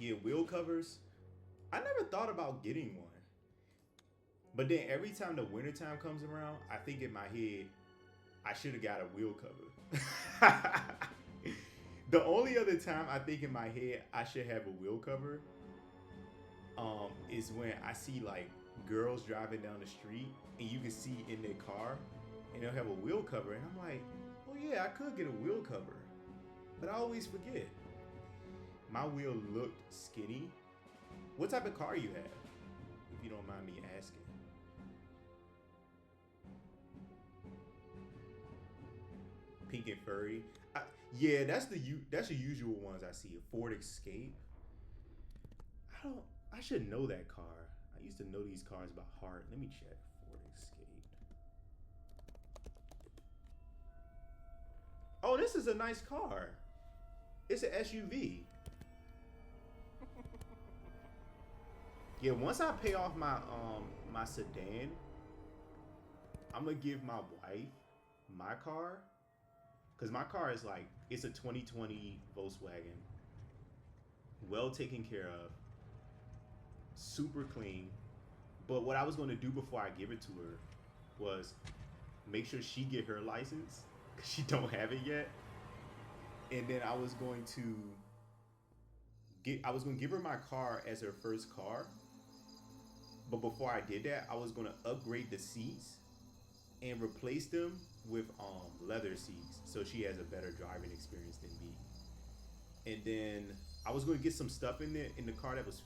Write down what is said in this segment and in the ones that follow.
Yeah, wheel covers. I never thought about getting one. But then every time the wintertime comes around, I think in my head, I should have got a wheel cover. The only other time I think in my head I should have a wheel cover is when I see like girls driving down the street and you can see in their car and they'll have a wheel cover and I'm like, oh yeah, I could get a wheel cover. But I always forget. My wheel looked skinny. What type of car you have? If you don't mind me asking. Pink and furry. Yeah, that's the usual ones I see. A Ford Escape. I don't. I should know that car. I used to know these cars by heart. Let me check. Ford Escape. Oh, this is a nice car. It's an SUV. Yeah, once I pay off my sedan, I'm gonna give my wife my car because my car is like it's a 2020 Volkswagen, well taken care of, super clean. But what I was gonna do before I give it to her was make sure she get her license because she don't have it yet, and then I was gonna give her my car as her first car. But before I did that, I was gonna upgrade the seats and replace them with leather seats so she has a better driving experience than me. And then I was going to get some stuff in the car that was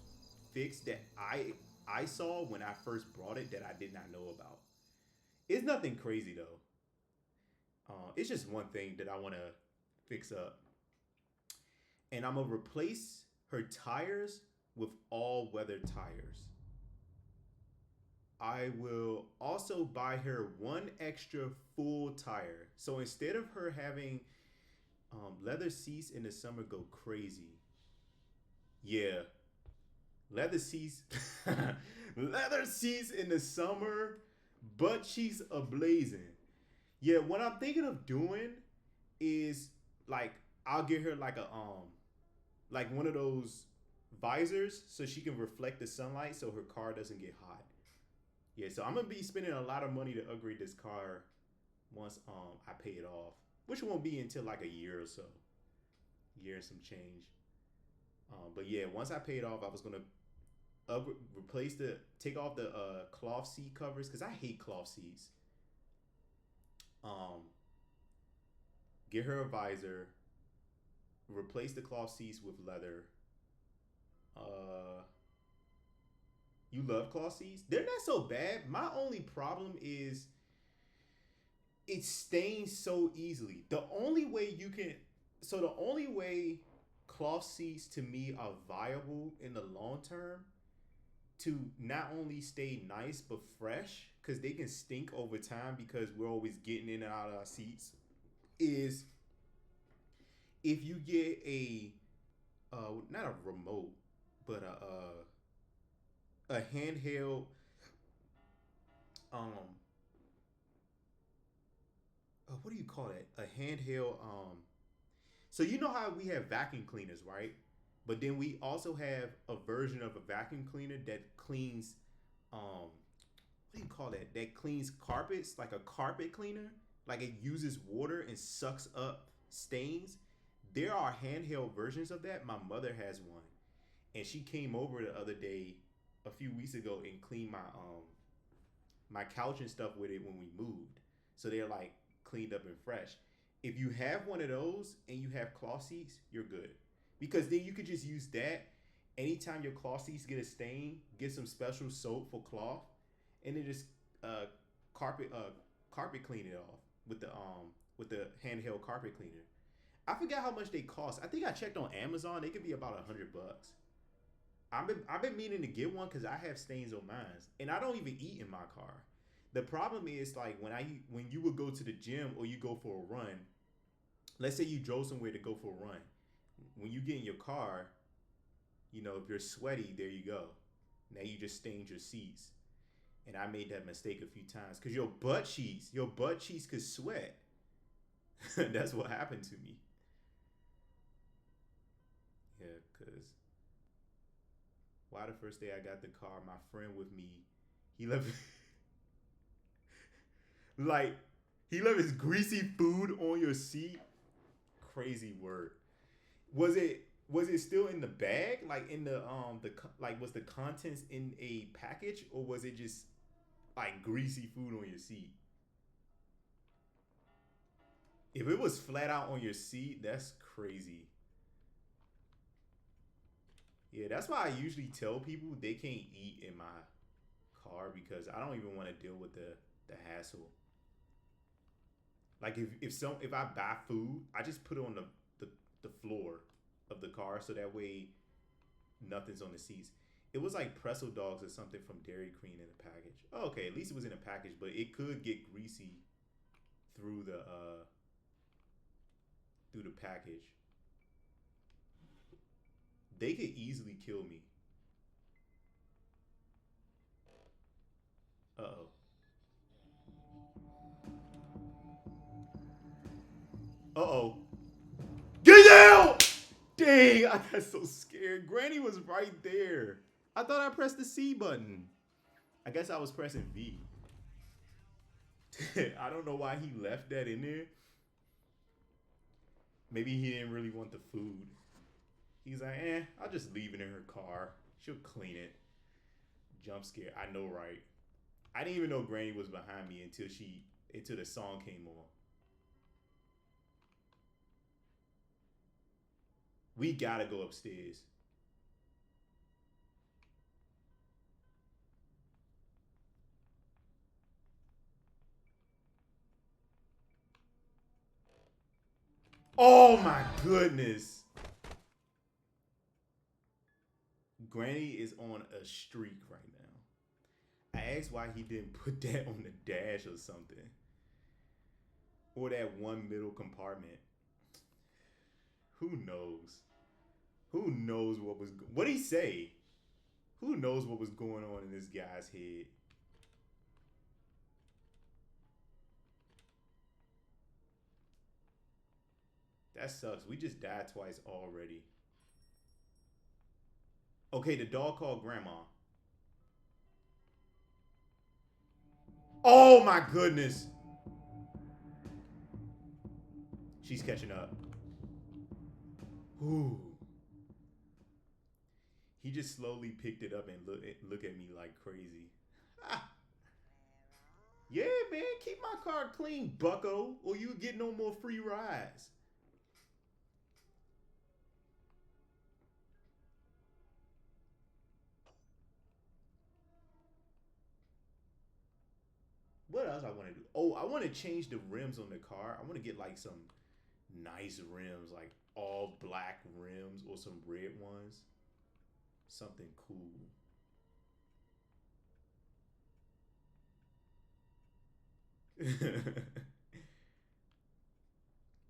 fixed that I saw when I first brought it that I did not know about. It's nothing crazy though. It's just one thing that I want to fix up, and I'm gonna replace her tires with all weather tires. I will also buy her one extra full tire. So instead of her having leather seats in the summer go crazy, yeah, leather seats, leather seats in the summer, butt cheeks ablazing. Yeah, what I'm thinking of doing is like I'll get her like one of those visors so she can reflect the sunlight so her car doesn't get hot. Yeah, so I'm gonna be spending a lot of money to upgrade this car once I pay it off, which won't be until like a year or so, year and some change. But yeah, once I pay it off, I was gonna replace the take off the cloth seat covers because I hate cloth seats. Um, get her a visor, replace the cloth seats with leather. Uh, you love cloth seats? They're not so bad. My only problem is it stains so easily. The only way cloth seats to me are viable in the long term to not only stay nice but fresh because they can stink over time because we're always getting in and out of our seats is if you get a not a remote but a handheld um what do you call it? A handheld so you know how we have vacuum cleaners, right? But then we also have a version of a vacuum cleaner that cleans what do you call that? That cleans carpets, like a carpet cleaner. Like it uses water and sucks up stains. There are handheld versions of that. My mother has one. And she came over the other day a few weeks ago and cleaned my couch and stuff with it when we moved. So they're like cleaned up and fresh. If you have one of those and you have cloth seats, you're good. Because then you could just use that anytime your cloth seats get a stain, get some special soap for cloth, and then just uh carpet carpet clean it off with the handheld carpet cleaner. I forgot how much they cost. I think I checked on Amazon. They could be about $100. I've been meaning to get one because I have stains on mine, and I don't even eat in my car. The problem is like when you would go to the gym or you go for a run. Let's say you drove somewhere to go for a run. When you get in your car, if you're sweaty, there you go. Now you just stained your seats, and I made that mistake a few times because your butt cheeks could sweat. That's what happened to me. Yeah, cause Why the first day I got the car, my friend with me, he left like he left his greasy food on your seat. Crazy word. Was it still in the bag? Like in like was the contents in a package or was it just like greasy food on your seat? If it was flat out on your seat, that's crazy. Yeah, that's why I usually tell people they can't eat in my car because I don't even want to deal with the hassle. Like if I buy food, I just put it on the the floor of the car so that way nothing's on the seats. It was like pretzel dogs or something from Dairy Queen in a package. Oh, okay, at least it was in a package, but it could get greasy through the package. They could easily kill me. Uh oh. Uh oh. Get down! Dang, I got so scared. Granny was right there. I thought I pressed the C button. I guess I was pressing V. I don't know why he left that in there. Maybe he didn't really want the food. He's like, I'll just leave it in her car. She'll clean it. Jump scare. I know, right? I didn't even know Granny was behind me until the song came on. We gotta go upstairs. Oh my goodness. Granny is on a streak right now. I asked why he didn't put that on the dash or something. Or that one middle compartment. Who knows? Who knows what he say? Who knows what was going on in this guy's head? That sucks. We just died twice already. Okay, the dog called grandma. Oh my goodness. She's catching up. Ooh. He just slowly picked it up and look at me like crazy. Ah, yeah, man, keep my car clean, bucko, or you get no more free rides. What else I want to do? Oh, I want to change the rims on the car. I want to get like some nice rims, like all black rims or some red ones. Something cool.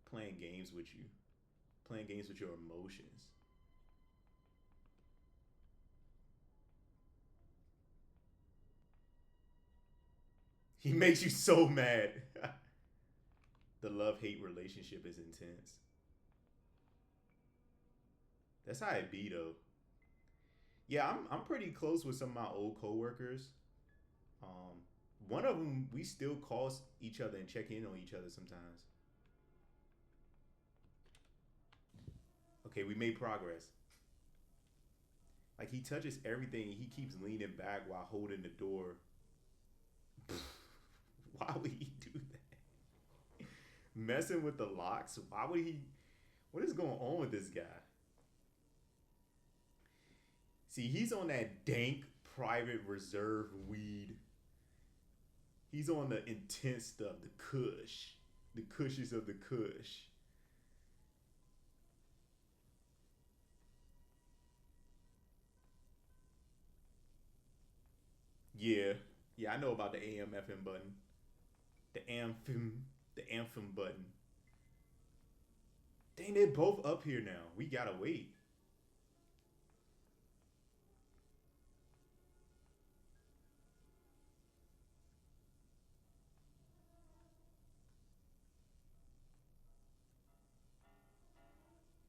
Playing games with you. Playing games with your emotions. He makes you so mad. The love hate relationship is intense. That's how it be though. Yeah, I'm pretty close with some of my old coworkers. Um, One of them we still call each other and check in on each other sometimes. Okay, we made progress. Like he touches everything. He keeps leaning back while holding the door. Why would he do that? Messing with the locks. Why would he? What is going on with this guy? See, he's on that dank private reserve weed. He's on the intense stuff, the Kush, the Kushes of the Kush. Yeah, yeah, I know about the AM/FM button, the anthem button. Dang, they're both up here now. We gotta wait.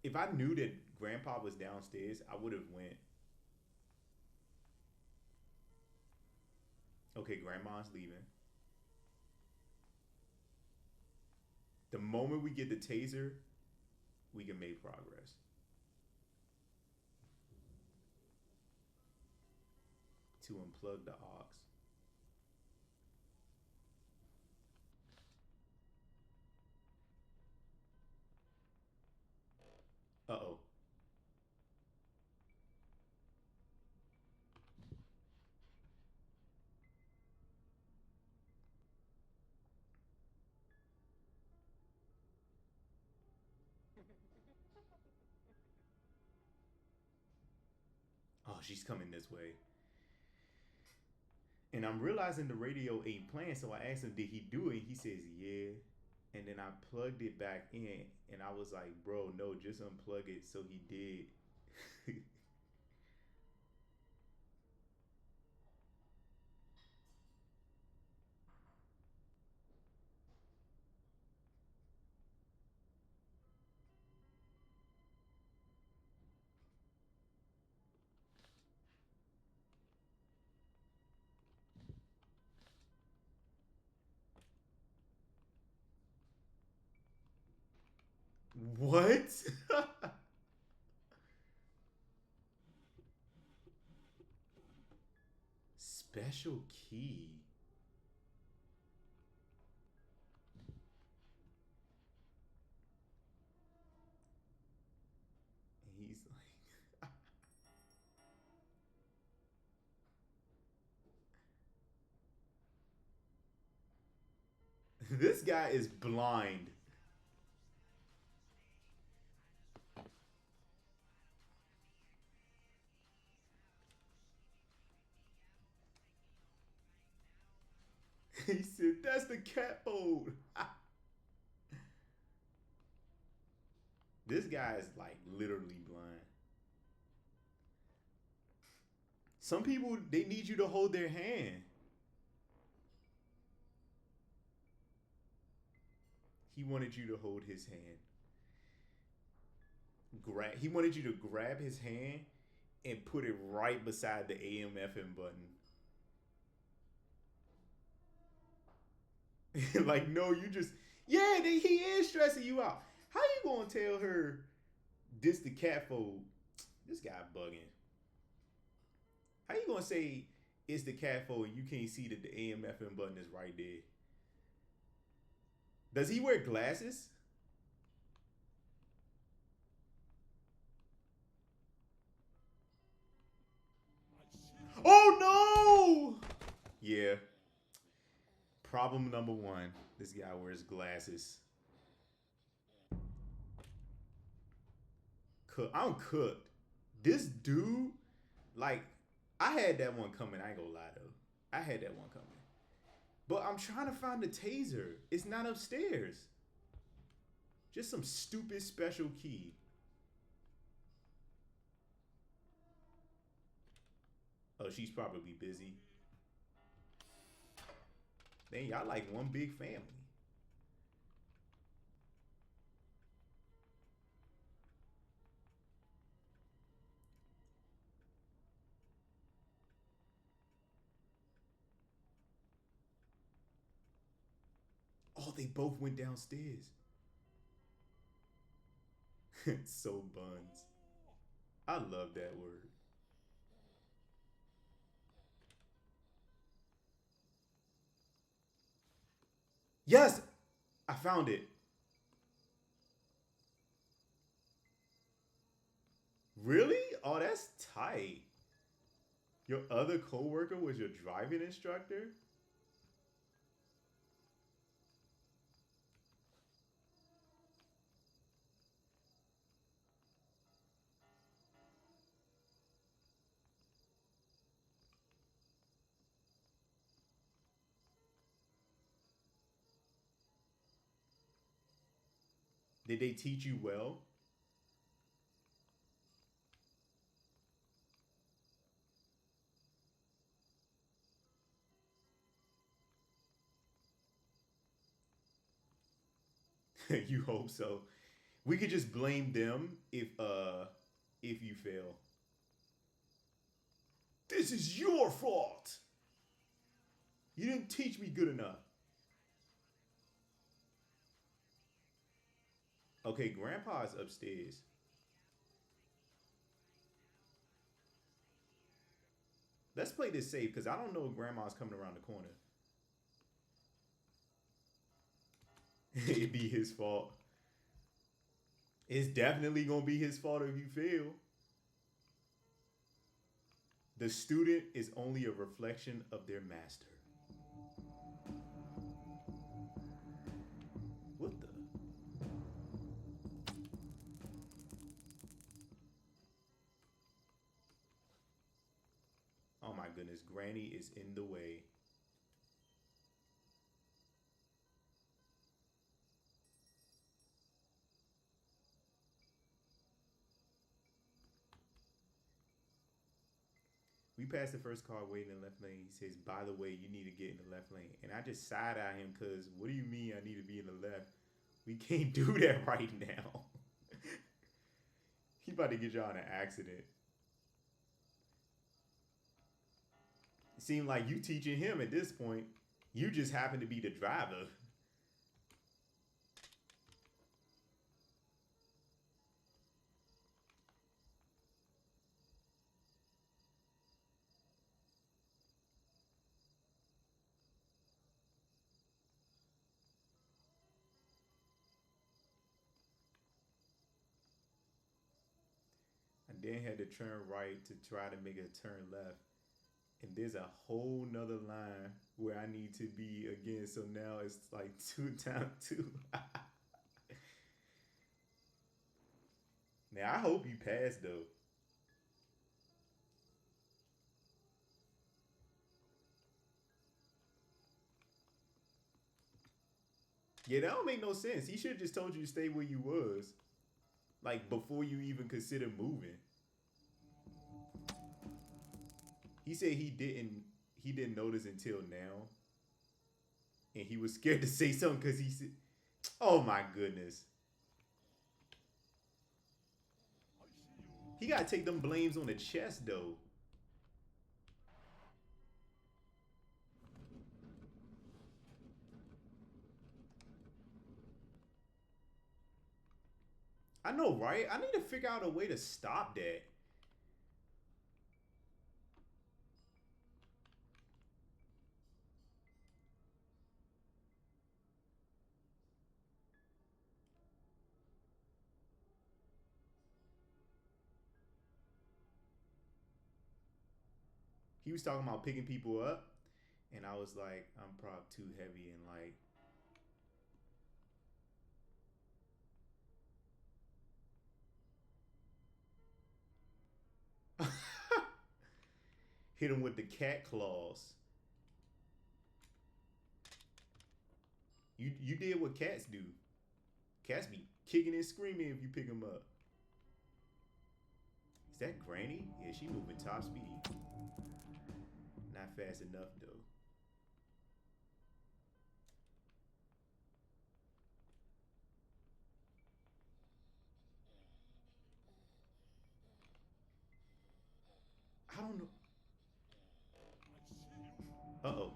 If I knew that Grandpa was downstairs, I would have went. Okay, grandma's leaving. The moment we get the taser, we can make progress. To unplug the aux. Uh oh. Oh, she's coming this way. And I'm realizing the radio ain't playing, so I asked him, did he do it? He says, yeah. And then I plugged it back in, and I was like, bro, no, just unplug it. So he did. What? Special key. And he's like, this guy is blind. He said, that's the cat mode. This guy is like literally blind. Some people, they need you to hold their hand. He wanted you to hold his hand. He wanted you to grab his hand and put it right beside the AM/FM button. Like, no, you just, yeah, he is stressing you out. How you gonna tell her this the cat fold? This guy bugging. How you gonna say it's the cat fold and you can't see that the AM/FM button is right there? Does he wear glasses? Oh no! Yeah. Problem number one. This guy wears glasses. I'm cooked. This dude, like, I had that one coming. I ain't gonna lie though. I had that one coming. But I'm trying to find the taser. It's not upstairs. Just some stupid special key. Oh, she's probably busy. Dang, y'all like one big family. Oh, they both went downstairs. So buns. I love that word. Yes, I found it. Really? Oh, that's tight. Your other coworker was your driving instructor? Did they teach you well? You hope so. We could just blame them if you fail. This is your fault. You didn't teach me good enough. Okay, Grandpa's upstairs. Let's play this safe because I don't know if Grandma's coming around the corner. It'd be his fault. It's definitely gonna be his fault if you fail. The student is only a reflection of their master. What the? Oh my goodness, Granny is in the way. We passed the first car waiting in the left lane. He says, by the way, you need to get in the left lane. And I just side eye him because what do you mean I need to be in the left? We can't do that right now. He about to get y'all in an accident. It seemed like you teaching him at this point. You just happen to be the driver. And then had to turn right to try to make a turn left. And there's a whole nother line where I need to be again. So now it's like 2 times 2. Now I hope you pass though. Yeah, that don't make no sense. He should have just told you to stay where you was. Like before you even consider moving. He said he didn't notice until now. And he was scared to say something because he said, oh my goodness. He gotta take them blames on the chest though. I know, right? I need to figure out a way to stop that. He was talking about picking people up, and I was like, I'm probably too heavy and like hit him with the cat claws. You did what cats do. Cats be kicking and screaming if you pick them up. Is that Granny? Yeah, she moving top speed. Not fast enough though. I don't know. Uh oh.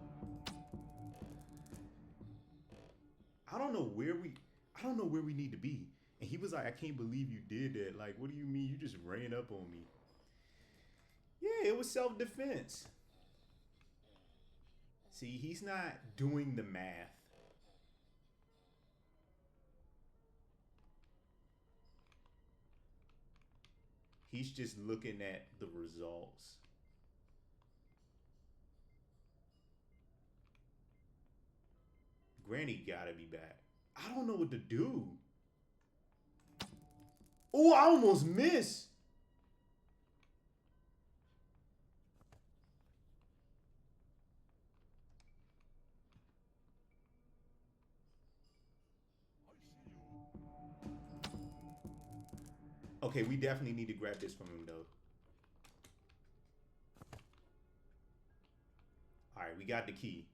I don't know where we. I don't know where we need to be. And he was like, I can't believe you did that. Like, what do you mean? You just ran up on me. Yeah, it was self defense. See, he's not doing the math. He's just looking at the results. Granny gotta be back. I don't know what to do. Oh, I almost missed. Okay, we definitely need to grab this from him though. All right, we got the key.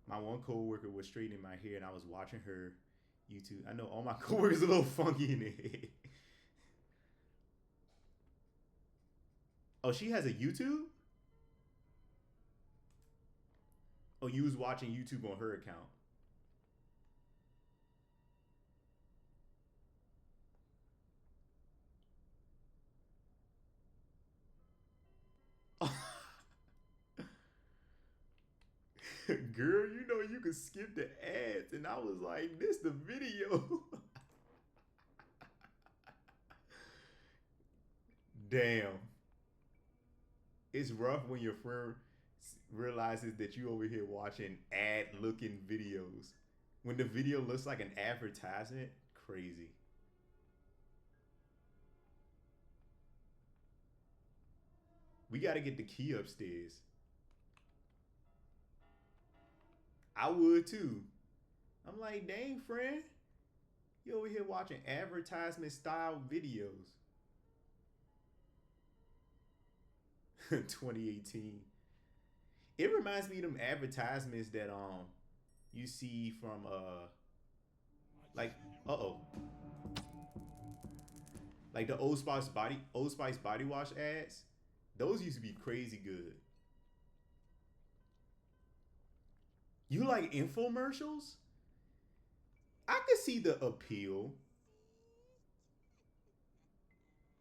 My one coworker was straightening my hair, and I was watching her YouTube. I know all my coworkers are a little funky in the head. Oh, she has a YouTube? Oh, you was watching YouTube on her account. Girl, you know you can skip the ads, and I was like, "This the video." Damn, it's rough when your friend realizes that you over here watching ad-looking videos. When the video looks like an advertisement, crazy. We got to get the key upstairs. I would too. I'm like, dang, friend, you over here watching advertisement style videos. 2018. It reminds me of them advertisements that you see from like oh like the Old Spice body wash ads. Those used to be crazy good. You like infomercials? I can see the appeal.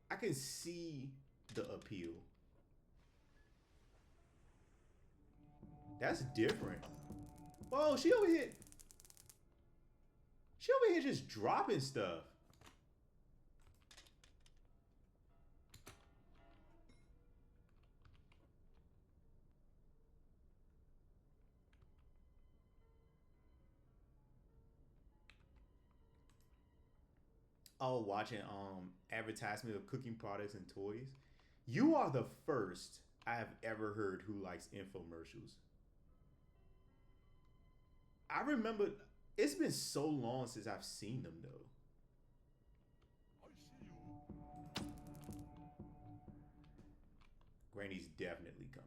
I can see the appeal. That's different. Whoa, she over here. She over here just dropping stuff. Oh, watching advertisement of cooking products and toys. You are the first I have ever heard who likes infomercials. I remember it's been so long since I've seen them though. Granny's definitely coming.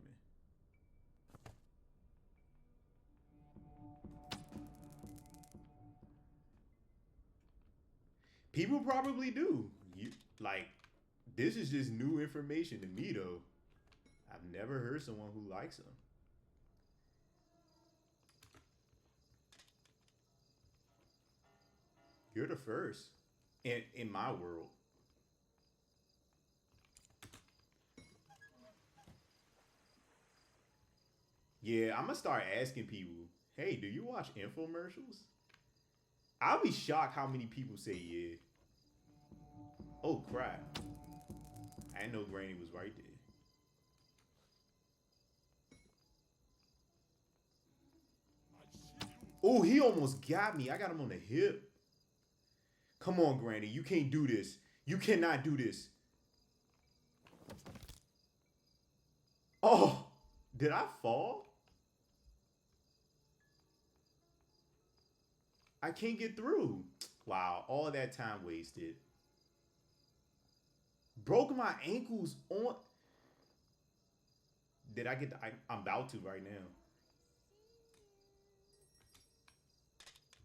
People probably do. You like this is just new information to me though. I've never heard someone who likes them. You're the first in my world. Yeah, I'm gonna start asking people, "Hey, do you watch infomercials?" I'll be shocked how many people say yeah. Oh crap! I didn't know Granny was right there. Oh, he almost got me. I got him on the hip. Come on, Granny. You can't do this. You cannot do this. Oh, did I fall? I can't get through. Wow, all that time wasted. Broke my ankles on. Did I get the? I'm about to right now.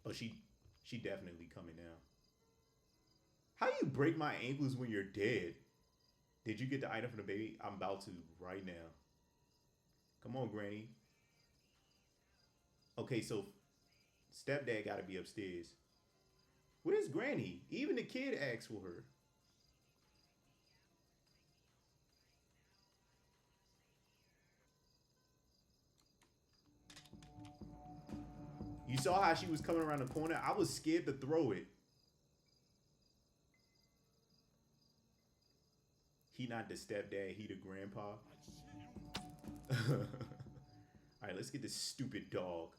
Oh, she definitely coming now. How you break my ankles when you're dead? Did you get the item from the baby? I'm about to right now. Come on, Granny. Okay, so stepdad got to be upstairs. Where's Granny? Even the kid asked for her. You saw how she was coming around the corner? I was scared to throw it. He not the stepdad, he the grandpa. Alright, let's get this stupid dog.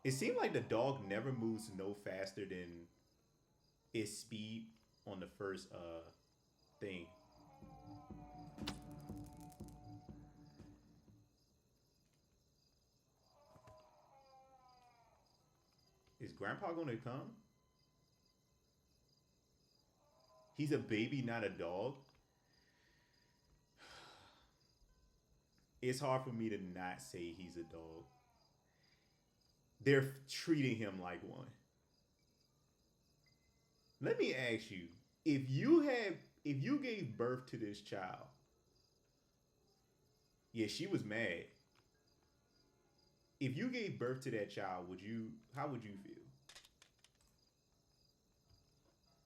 It seemed like the dog never moves no faster than its speed on the first thing. Is grandpa gonna come? He's a baby, not a dog. It's hard for me to not say he's a dog. They're treating him like one. Let me ask you, if you gave birth to this child, yeah, she was mad. If you gave birth to that child, would you? How would you feel?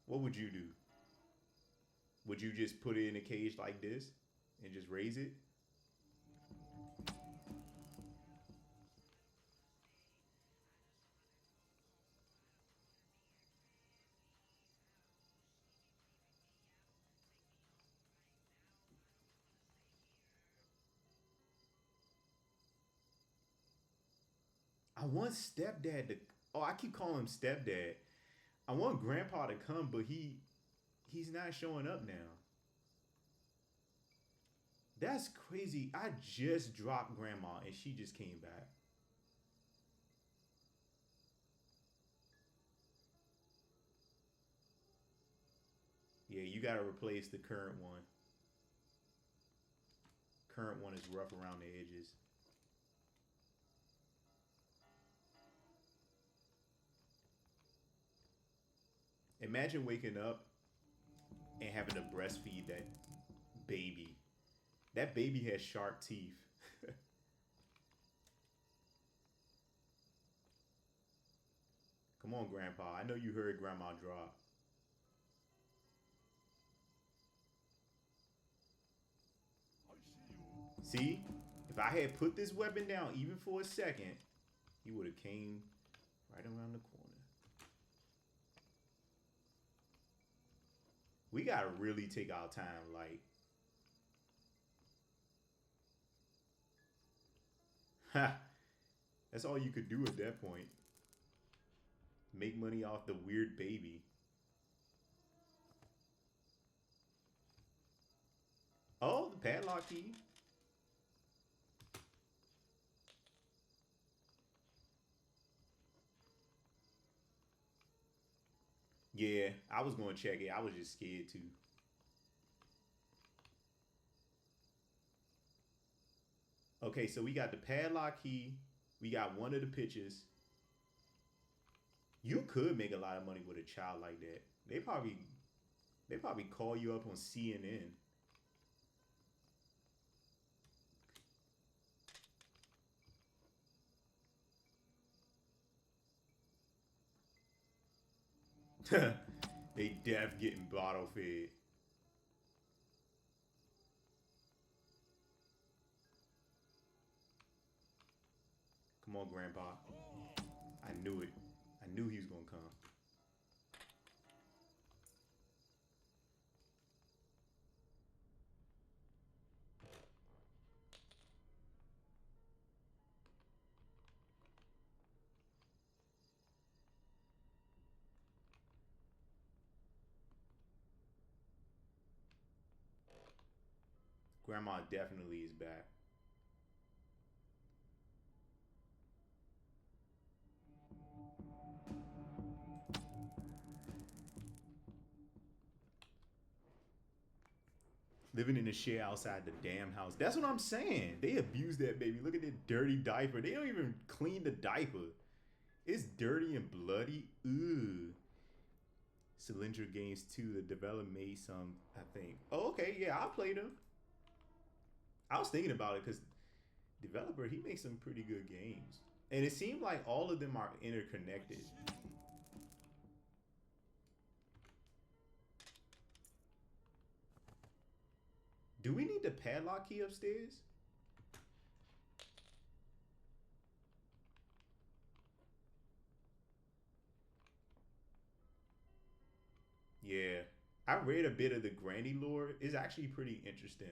What would you do? Would you just put it in a cage like this and just raise it? I want stepdad to. Oh, I keep calling him stepdad. I want grandpa to come, but he's not showing up now. That's crazy. I just dropped grandma and she just came back. Yeah, you gotta replace the current one. Current one is rough around the edges. Imagine waking up and having to breastfeed that baby. That baby has sharp teeth. Come on, grandpa. I know you heard grandma drop. See? If I had put this weapon down even for a second, he would have came right around the corner. We gotta really take our time. Like, ha, that's all you could do at that point. Make money off the weird baby. Oh, the padlock key. Yeah, I was gonna check it. I was just scared too. Okay, so we got the padlock key. We got one of the pictures. You could make a lot of money with a child like that. They probably call you up on CNN. They deaf getting bottle fed. Come on, Grandpa. I knew it. I knew he was gonna come. Grandma definitely is back. Living in a share outside the damn house. That's what I'm saying. They abuse that baby. Look at that dirty diaper. They don't even clean the diaper. It's dirty and bloody. Ooh. Cylindra Games 2, the developer made some, I think. Oh, okay. Yeah, I played them. I was thinking about it because developer, he makes some pretty good games. And it seemed like all of them are interconnected. Do we need the padlock key upstairs? Yeah. I read a bit of the Granny lore. It's actually pretty interesting.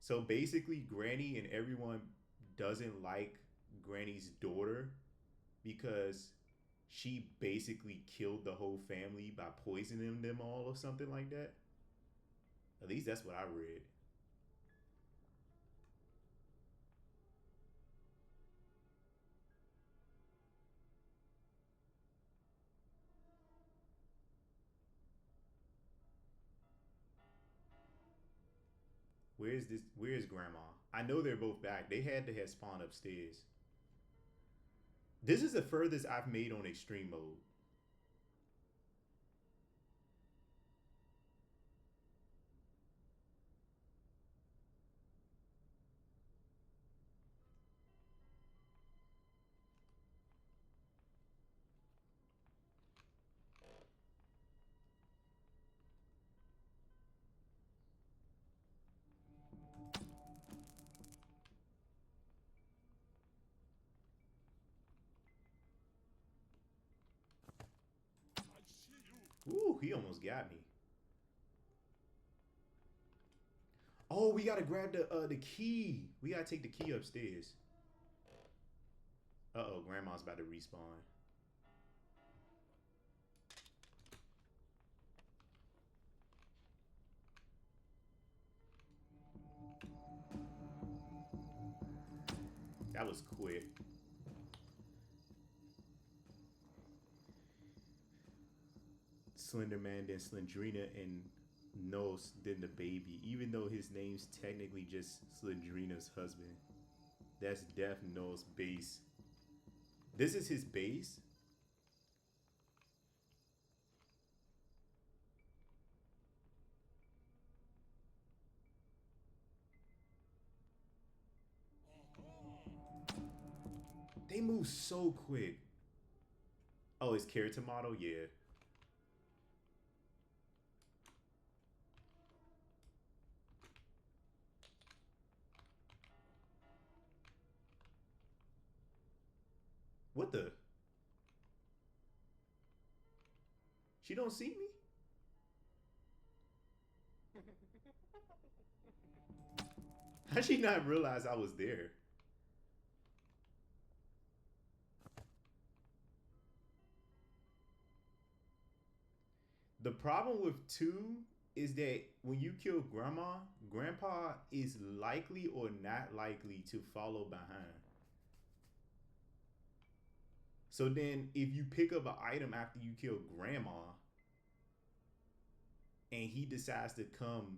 So basically, Granny and everyone doesn't like Granny's daughter because she basically killed the whole family by poisoning them all or something like that. At least that's what I read. Where's this? Where's Grandma? I know they're both back. They had to have spawned upstairs. This is the furthest I've made on extreme mode. he almost got me. Oh, we gotta grab the key. We gotta take the key upstairs. Uh-oh, grandma's about to respawn. That was quick. Slender Man, then Slendrina, and Nos, then the baby. Even though his name's technically just Slendrina's husband. That's Death Nos' base. This is his base? They move so quick. Oh, it's carrot tomato? Yeah. What the? She don't see me? How'd she not realize I was there? The problem with two is that when you kill grandma, grandpa is likely or not likely to follow behind. So then if you pick up an item after you kill grandma and he decides to come,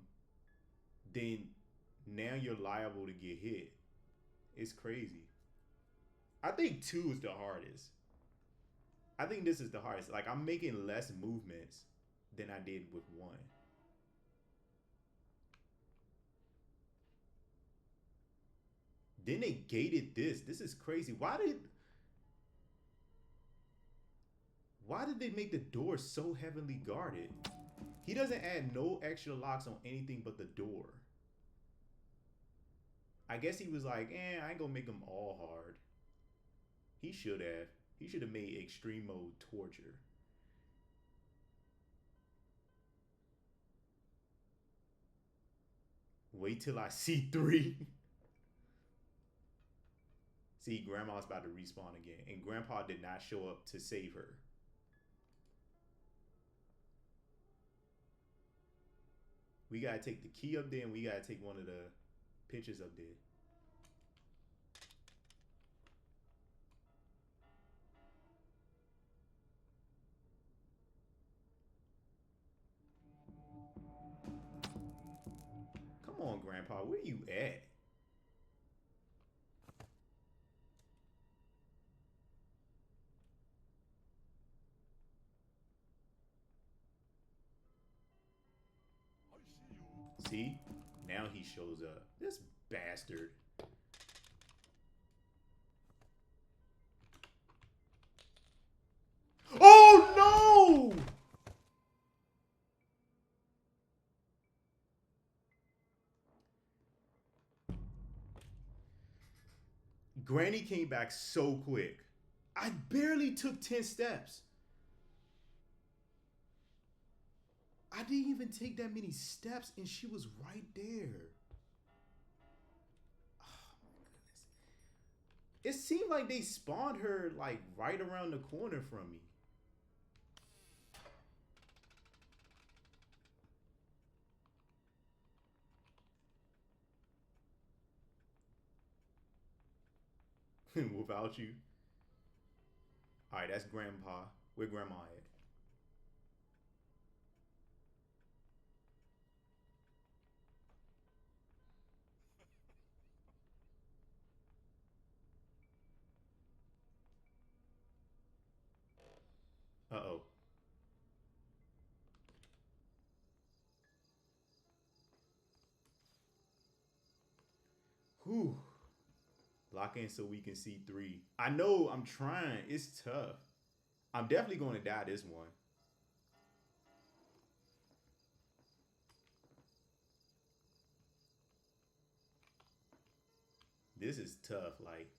then now you're liable to get hit. It's crazy. I think two is the hardest. I think this is the hardest. Like I'm making less movements than I did with one. Then they gated this. This is crazy. Why did they make the door so heavily guarded? He doesn't add no extra locks on anything but the door. I guess he was like, I ain't gonna make them all hard. He should have. He should have made extreme mode torture. Wait till I see three. See, grandma's about to respawn again. And grandpa did not show up to save her. We gotta take the key up there and we gotta take one of the pictures up there. Come on, grandpa, where you at? See? Now he shows up. This bastard. Oh no! Granny came back so quick. I barely took 10 steps. I didn't even take that many steps and she was right there. Oh my goodness. It seemed like they spawned her like right around the corner from me. Without you. Alright, that's grandpa. Where grandma at? Uh-oh. Whew. Lock in so we can see three. I know I'm trying. It's tough. I'm definitely going to die this one. This is tough. Like,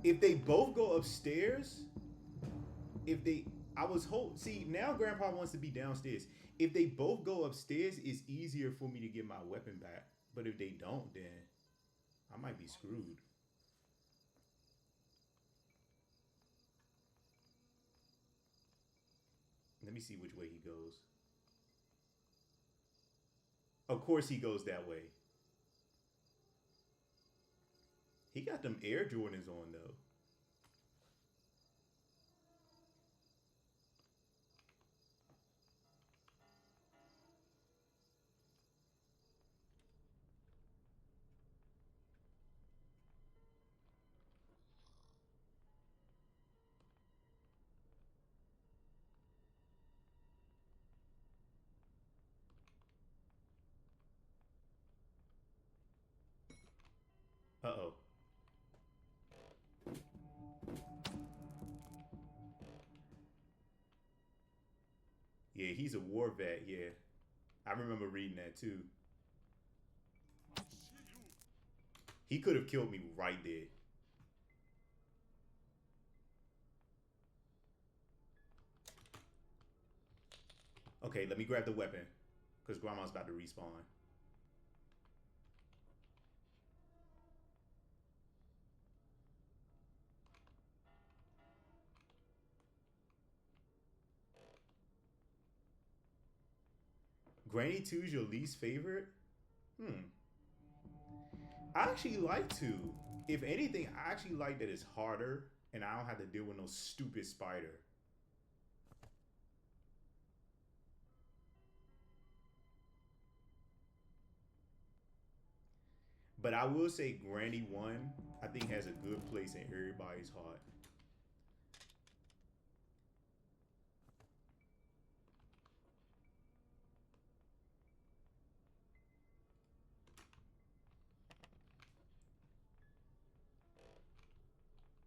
If they both go upstairs, if they, I was hope. See, now Grandpa wants to be downstairs. If they both go upstairs, it's easier for me to get my weapon back. But if they don't, then I might be screwed. Let me see which way he goes. Of course, he goes that way. He got them Air Jordans on though. Uh oh. Yeah, he's a war vet. Yeah, I remember reading that too. He could have killed me right there. Okay, let me grab the weapon because Grandma's about to respawn. Granny 2 is your least favorite? Hmm. I actually like 2. If anything, I actually like that it's harder and I don't have to deal with no stupid spider. But I will say Granny 1, I think has a good place in everybody's heart.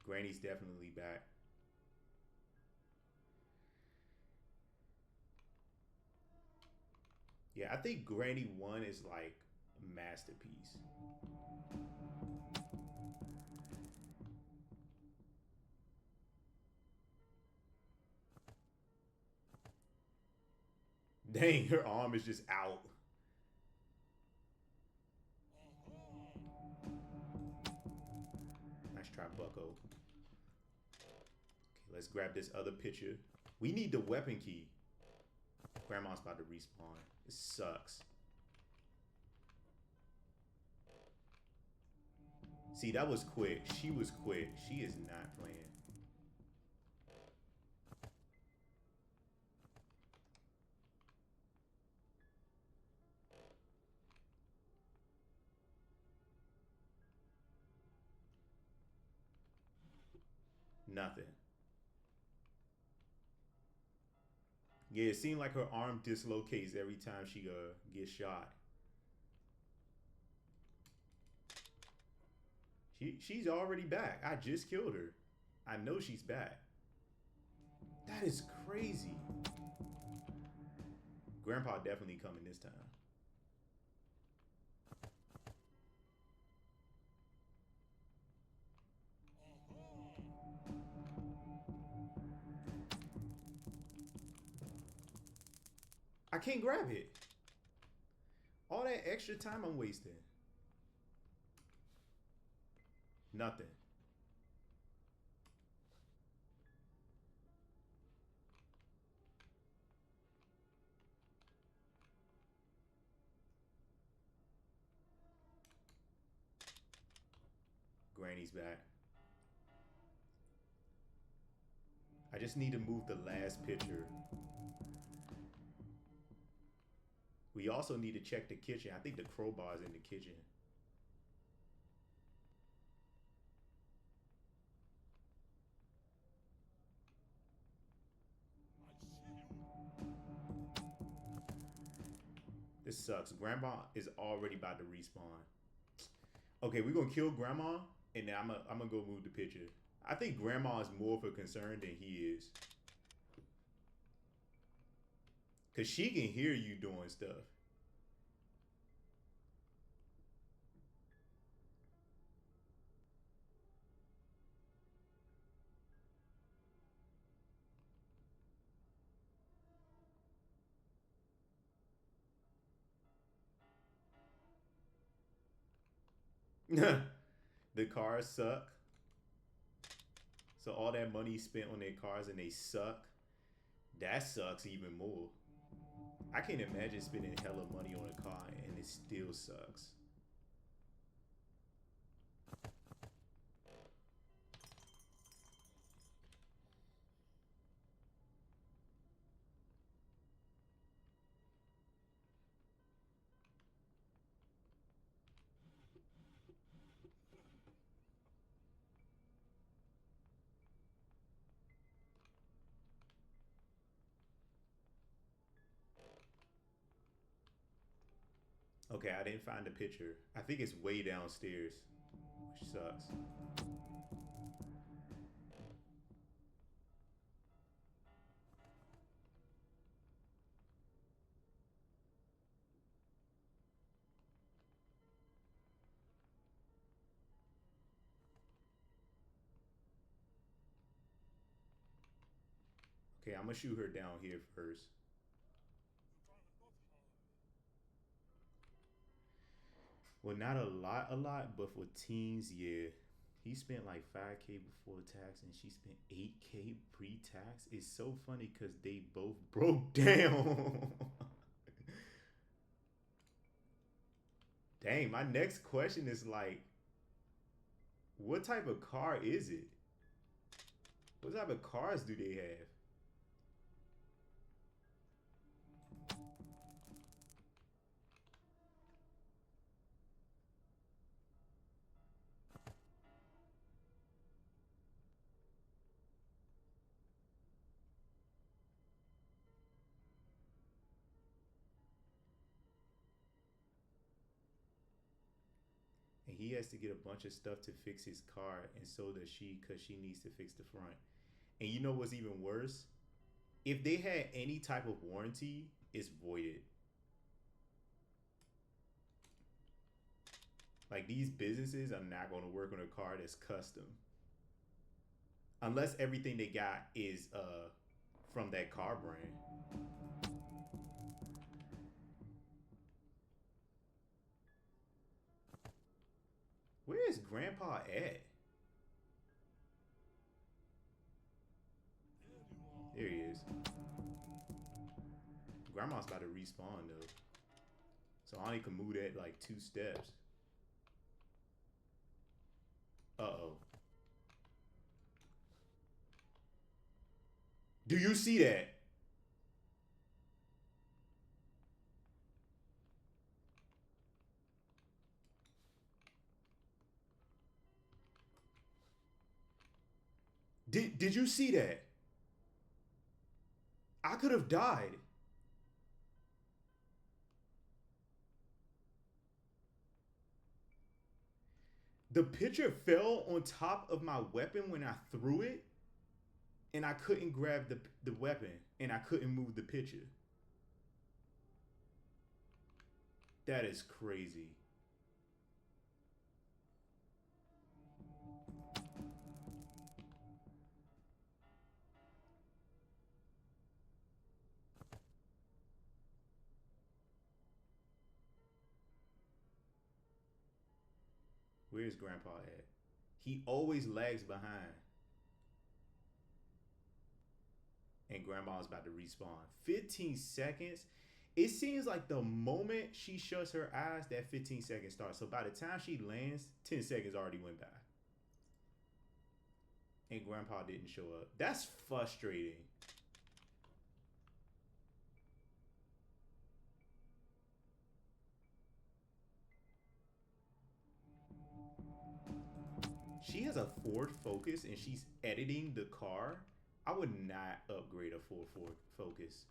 Granny's definitely back. Yeah, I think Granny 1 is like a masterpiece. Dang, her arm is just out. Nice try, Bucko. Okay, let's grab this other picture. We need the weapon key. Grandma's about to respawn. It sucks. See, that was quick. She was quick. She is not playing. Nothing. Yeah, it seemed like her arm dislocates every time she gets shot. She's already back. I just killed her. I know she's back. That is crazy. Grandpa definitely coming this time. I can't grab it. All that extra time I'm wasting. Nothing. Granny's back. I just need to move the last picture. We also need to check the kitchen. I think the crowbar's in the kitchen. This sucks. Grandma is already about to respawn. Okay, we're gonna kill Grandma, and then I'm gonna go move the picture. I think Grandma is more of a concern than he is. Cause she can hear you doing stuff. The cars suck. So all that money spent on their cars and they suck. That sucks even more. I can't imagine spending hella money on a car and it still sucks. Okay, I didn't find the picture. I think it's way downstairs, which sucks. Okay, I'm gonna shoot her down here first. Well, not a lot, but for teens, yeah. He spent like 5K before tax and she spent 8K pre tax. It's so funny because they both broke down. Dang, my next question is like, what type of car is it? What type of cars do they have? And he has to get a bunch of stuff to fix his car, and so does she, because she needs to fix the front. And you know what's even worse? If they had any type of warranty, it's voided. Like these businesses are not going to work on a car that's custom unless everything they got is from that car brand. Where is Grandpa at? There he is. Grandma's about to respawn though, so I only can move that like 2 steps. Uh oh. Do you see that? Did you see that? I could have died. The picture fell on top of my weapon when I threw it, and I couldn't grab the weapon, and I couldn't move the picture. That is crazy. Where's Grandpa at? He always lags behind, and Grandma's about to respawn. 15 seconds. It seems like the moment she shuts her eyes, that 15 seconds starts. So by the time she lands, 10 seconds already went by. And Grandpa didn't show up. That's frustrating. She has a Ford Focus and she's editing the car. I would not upgrade a Ford Focus.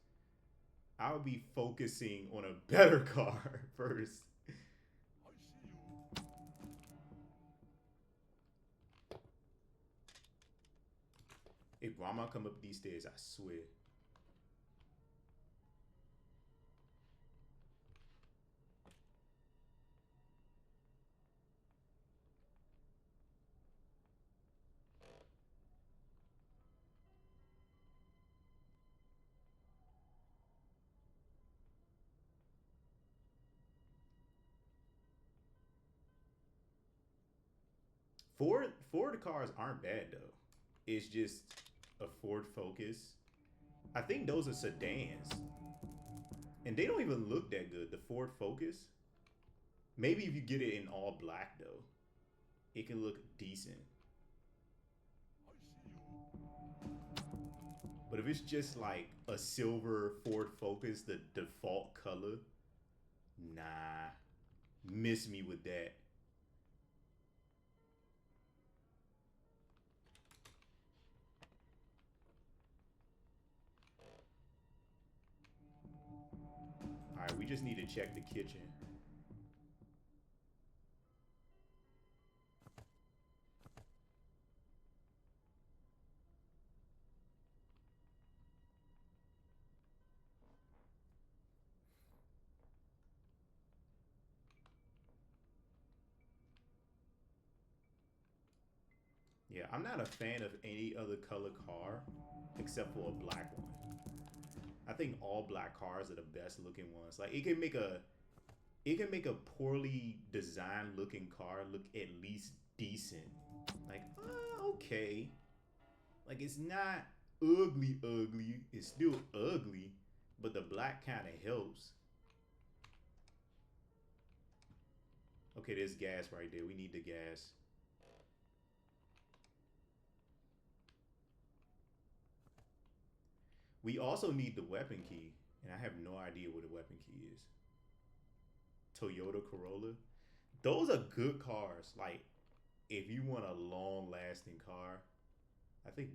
I would be focusing on a better car first. If Grandma come up these stairs, I swear. Ford cars aren't bad though. It's just a Ford Focus. I think those are sedans, and they don't even look that good. The Ford Focus. Maybe if you get it in all black though, it can look decent. But if it's just like a silver Ford Focus, the default color, nah, miss me with that. All right, we just need to check the kitchen. Yeah, I'm not a fan of any other color car except for a black one. I think all black cars are the best looking ones. Like it can make a poorly designed looking car look at least decent. Like, okay. Like it's not ugly. It's still ugly, but the black kind of helps. Okay, there's gas right there. We need the gas. We also need the weapon key, and I have no idea what a weapon key is. Toyota Corolla. Those are good cars. Like, if you want a long lasting car, I think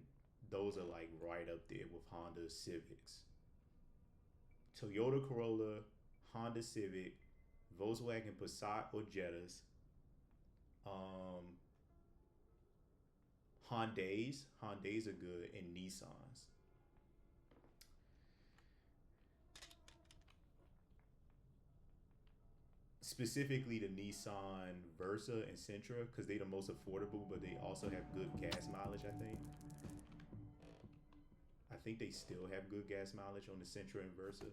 those are like right up there with Honda Civics. Toyota Corolla, Honda Civic, Volkswagen Passat or Jettas, um, Hondas are good, and Nissans. Specifically the Nissan Versa and Sentra because they're the most affordable, but they also have good gas mileage. I think they still have good gas mileage on the Sentra and Versa.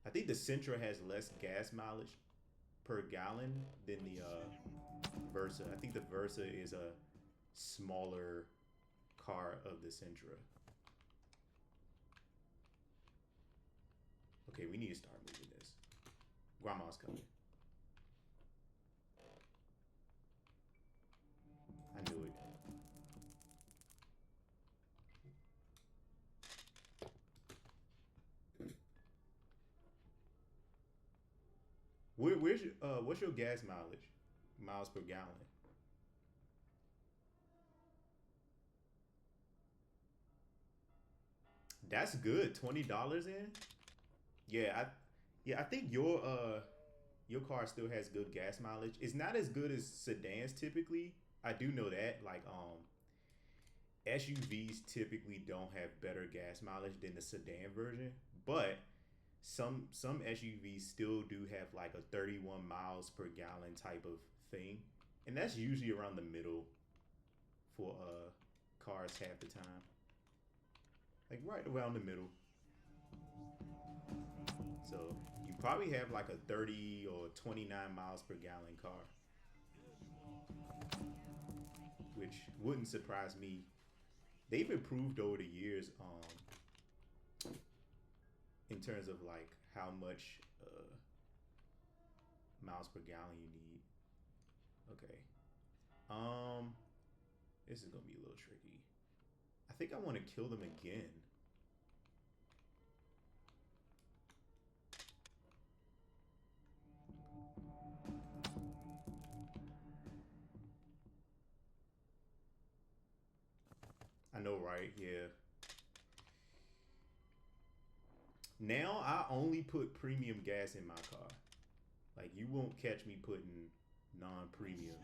I think the Sentra has less gas mileage per gallon than the Versa. I think the Versa is a smaller car of the Sentra. Okay, we need to start moving this. Grandma's coming. I knew it. Where's your, what's your gas mileage? Miles per gallon. That's good. $20 in. Yeah, I think your car still has good gas mileage. It's not as good as sedans typically. I do know that. Like SUVs typically don't have better gas mileage than the sedan version, but some SUVs still do have like a 31 miles per gallon type of thing, and that's usually around the middle for cars half the time, like right around the middle. So you probably have like a 30 or 29 miles per gallon car, which wouldn't surprise me. They've improved over the years in terms of like how much miles per gallon you need. Okay. This is gonna be a little tricky. I think I want to kill them again. I know, right? Yeah. Now I only put premium gas in my car. Like you won't catch me putting non-premium.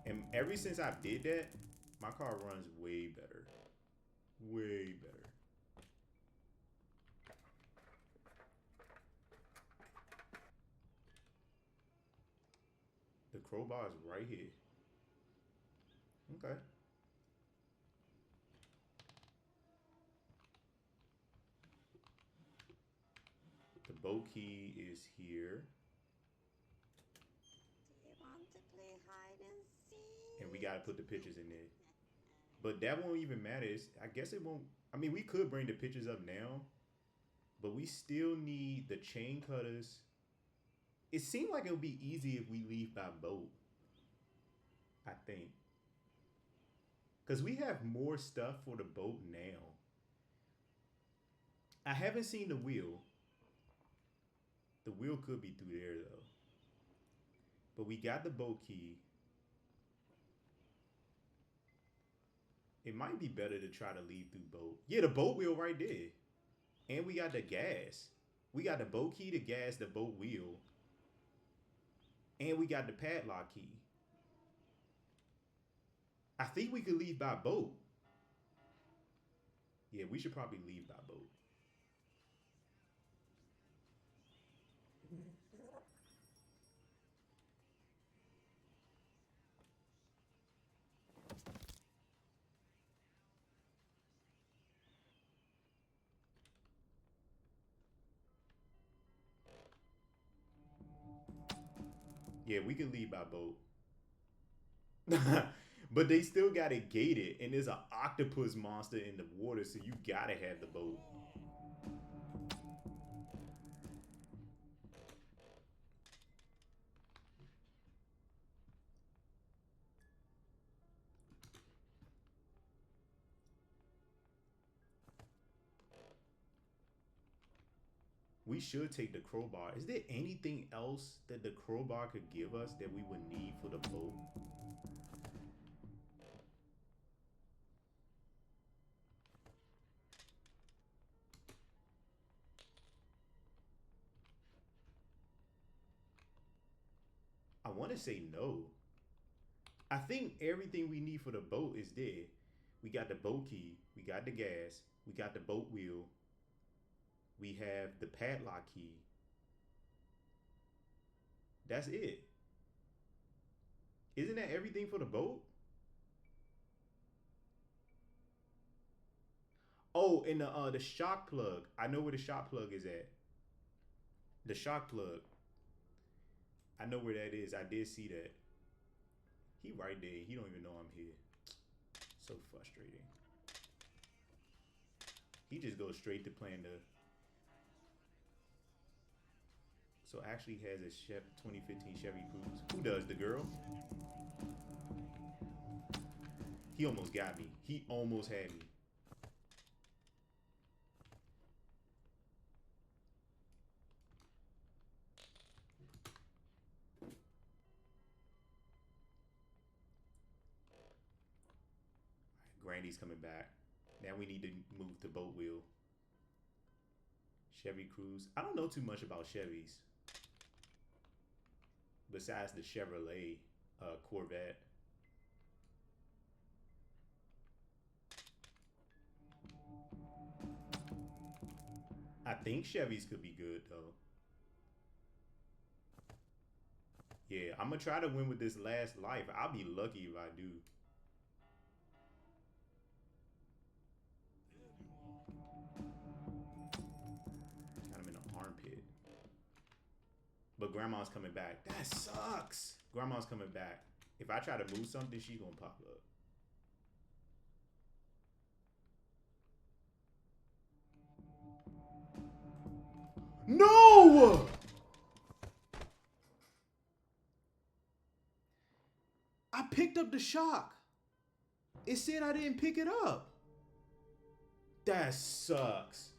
And ever since I did that, my car runs way better. Way better. The crowbar is right here. Okay. The boat key is here. Do you want to play got to put the pictures in there. But that won't even matter. I guess it won't. I mean, we could bring the pictures up now, but we still need the chain cutters. It seemed like it would be easy if we leave by boat. I think. Because we have more stuff for the boat now. I haven't seen the wheel. The wheel could be through there, though. But we got the boat key. It might be better to try to leave through boat. Yeah, the boat wheel right there. And we got the gas. We got the boat key, the gas, the boat wheel. And we got the padlock key. I think we could leave by boat. Yeah, we should probably leave by boat. Yeah, we could leave by boat. But they still got it gated, and there's an octopus monster in the water, so you gotta have the boat. We should take the crowbar. Is there anything else that the crowbar could give us that we would need for the boat? I want to say no. I think everything we need for the boat is there. We got the boat key. We got the gas. We got the boat wheel. We have the padlock key. That's it. Isn't that everything for the boat? Oh, and the shock plug. I know where the shock plug is at. The shock plug. I know where that is. I did see that. He right there. He don't even know I'm here. So frustrating. He just goes straight to playing the. So actually has a 2015 Chevy Cruze. Who does? The girl? He almost got me. He almost had me. Grandy's coming back. Now we need to move the boat wheel. Chevy Cruze. I don't know too much about Chevys. Besides the Chevrolet Corvette. I think Chevys could be good though. Yeah, I'm gonna try to win with this last life. I'll be lucky if I do. Got him in the armpit. But grandma's coming back. That sucks. Grandma's coming back. If I try to move something, she's gonna pop up. No! I picked up the shock. It said I didn't pick it up. That sucks.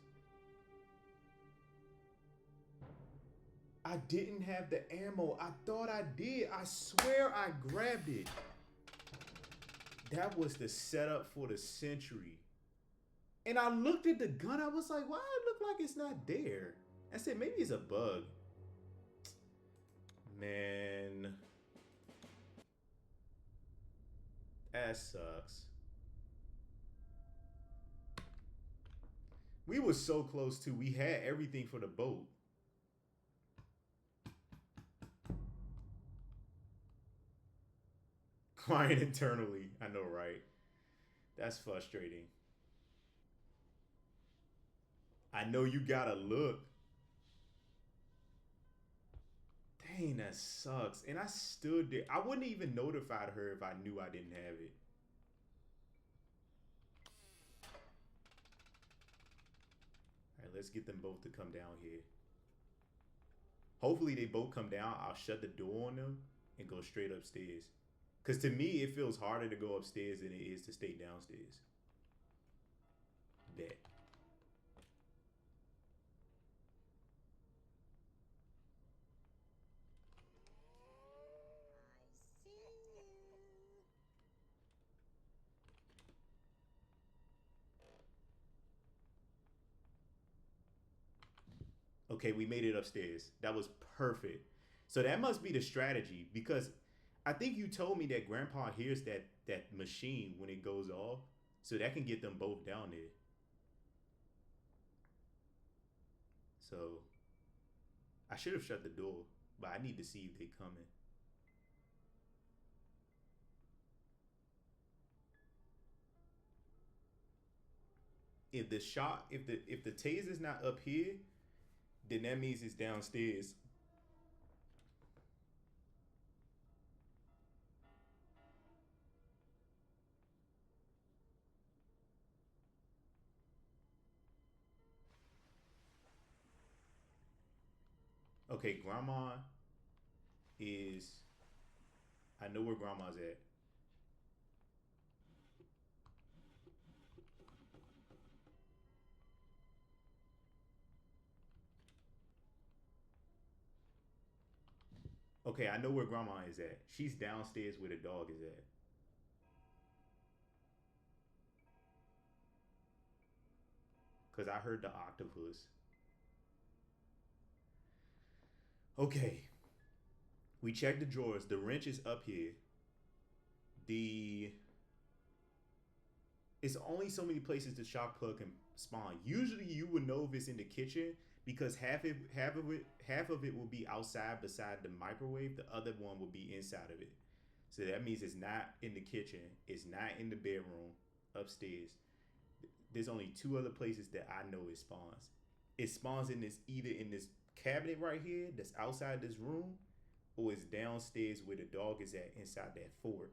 I didn't have the ammo. I thought I did. I swear I grabbed it. That was the setup for the Century. And I looked at the gun. I was like, why it look like it's not there? I said, maybe it's a bug. Man. That sucks. We were so close to. We had everything for the boat. Crying internally. I know, right? That's frustrating. I know you gotta look. Dang, that sucks. And I stood there. I wouldn't even notified her if I knew I didn't have it. All right, let's get them both to come down here. Hopefully they both come down. I'll shut the door on them and go straight upstairs. Because to me, it feels harder to go upstairs than it is to stay downstairs. Bet. Okay, we made it upstairs. That was perfect. So that must be the strategy because I think you told me that Grandpa hears that machine when it goes off, so that can get them both down there. So I should have shut the door, but I need to see if they coming. If the taser's not up here, then that means it's downstairs. Okay, Grandma is. I know where Grandma's at. Okay, I know where Grandma is at. She's downstairs where the dog is at. Cause I heard the octopus. Okay, we checked the drawers. The wrench is up here. The It's only so many places the shock plug can spawn. Usually, you would know if it's in the kitchen because half of it will be outside beside the microwave. The other one will be inside of it. So that means it's not in the kitchen. It's not in the bedroom upstairs. There's only two other places that I know it spawns. It spawns in this either in this cabinet right here that's outside this room, or it's downstairs where the dog is at inside that fort.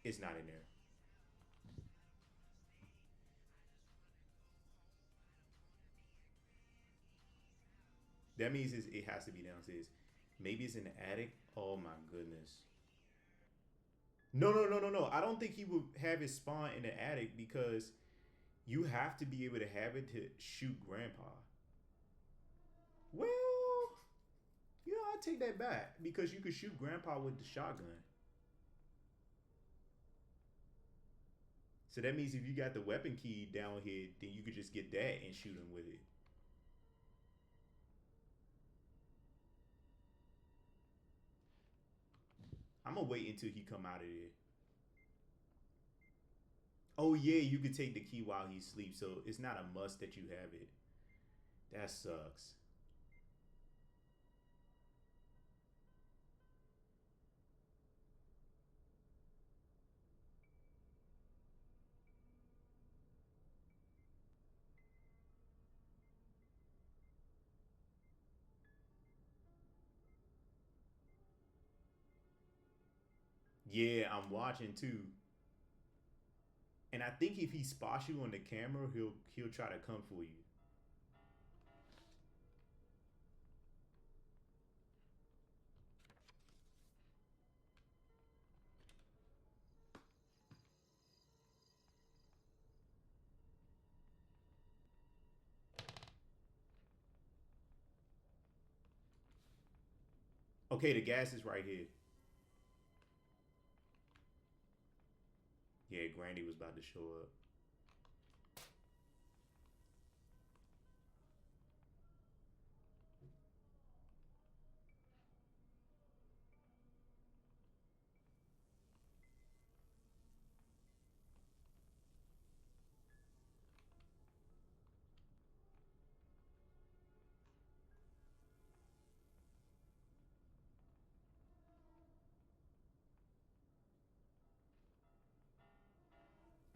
It's not in there. That means it has to be downstairs. Maybe it's in the attic. Oh my goodness. No, no, no, no, no. I don't think he would have his spawn in the attic because you have to be able to have it to shoot Grandpa. Well, I take that back because you could shoot Grandpa with the shotgun. So that means if you got the weapon key down here, then you could just get that and shoot him with it. I'm gonna wait until he come out of there. Oh yeah, you could take the key while he sleeps, so it's not a must that you have it. That sucks. Yeah, I'm watching too. And I think if he spots you on the camera, he'll try to come for you. Okay, the gas is right here. Yeah, Granny was about to show up.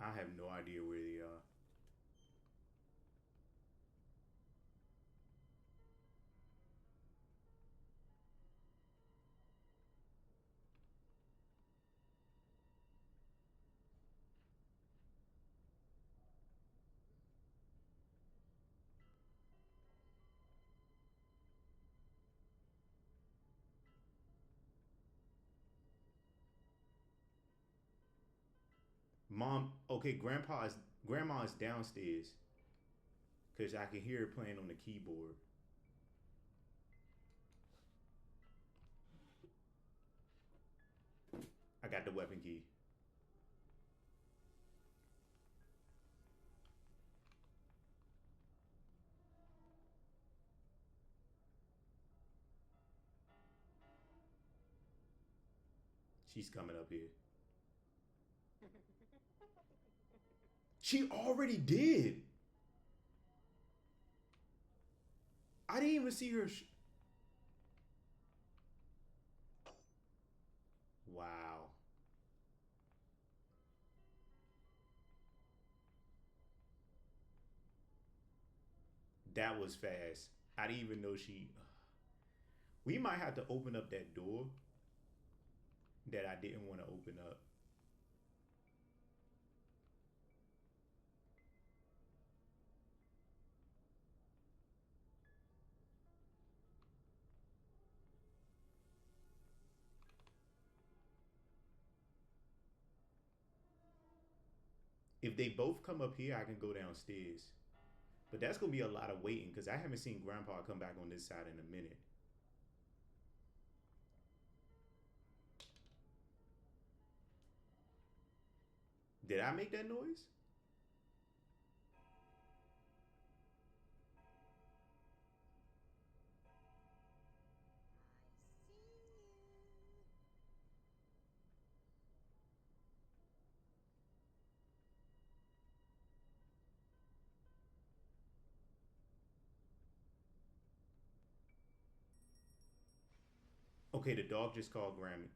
I have no idea where they are. Mom, okay, grandma is downstairs because I can hear her playing on the keyboard. I got the weapon key. She's coming up here. She already did. I didn't even see her. Wow. That was fast. I didn't even know she. We might have to open up that door that I didn't want to open up. If they both come up here, I can go downstairs. But that's gonna be a lot of waiting because I haven't seen Grandpa come back on this side in a minute. Did I make that noise? Okay, the dog just called Granny.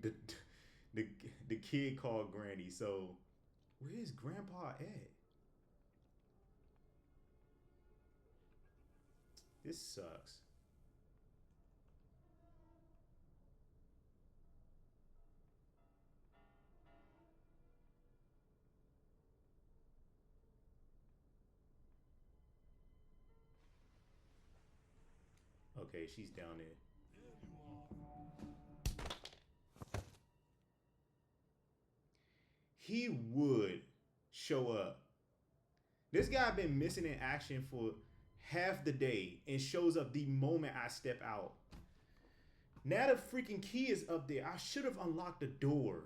the, the the kid called Granny. So where's Grandpa at? This sucks. Okay, she's down there. He would show up. This guy been missing in action for half the day and shows up the moment I step out. Now the freaking key is up there. I should have unlocked the door.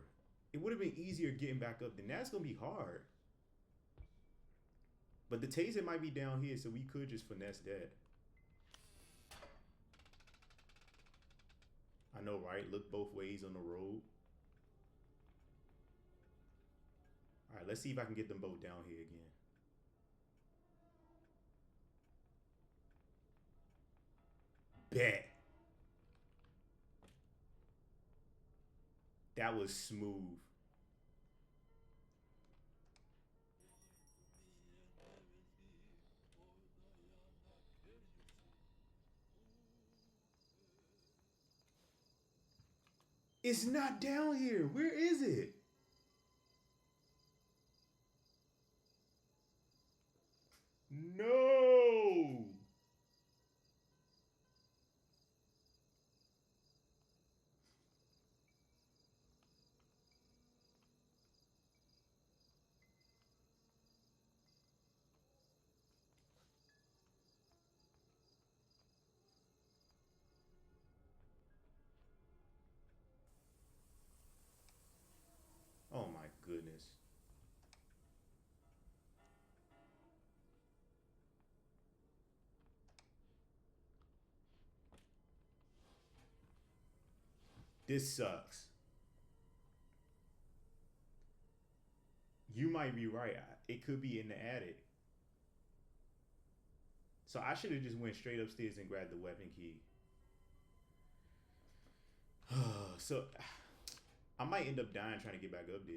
It would have been easier getting back up there. That's gonna be hard. But the taser might be down here, so we could just finesse that. I know, right? Look both ways on the road. All right, let's see if I can get them both down here again. Bet. That was smooth. It's not down here. Where is it? No. Oh my goodness. This sucks. You might be right. It could be in the attic. So I should have just went straight upstairs and grabbed the weapon key. So I might end up dying trying to get back up there.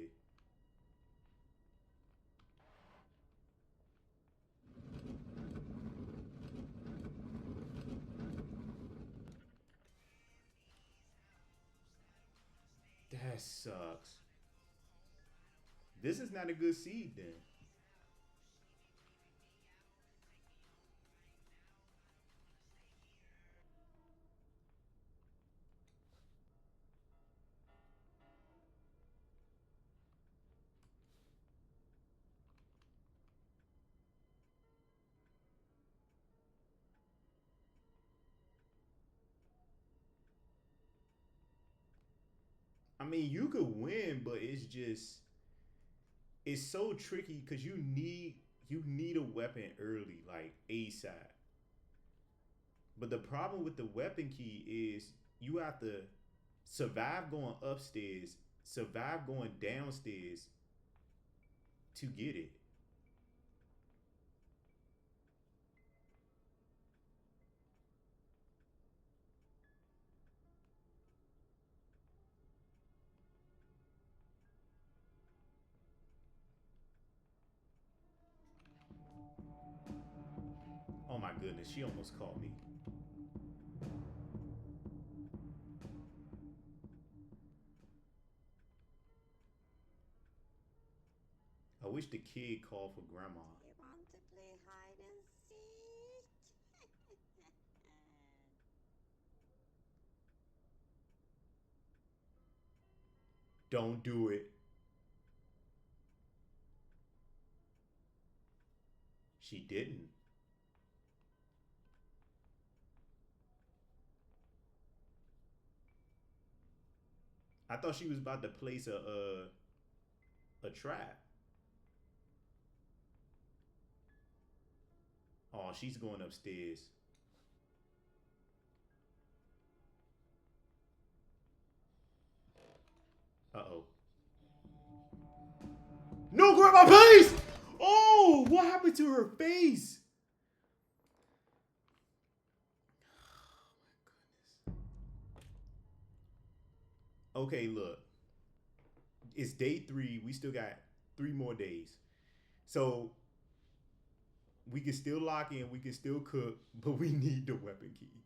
That sucks. This is not a good seed then. I mean, you could win, but it's so tricky because you need a weapon early, like ASAP. But the problem with the weapon key is you have to survive going upstairs, survive going downstairs to get it. Oh my goodness, she almost caught me. I wish the kid called for grandma. You want to play hide and seek? Don't do it. She didn't. I thought she was about to place a trap. Oh, she's going upstairs. Uh oh. No, grandma, please! Oh, what happened to her face? Okay, look. It's day 3. We still got 3 more days. So we can still lock in, we can still cook, but we need the weapon key.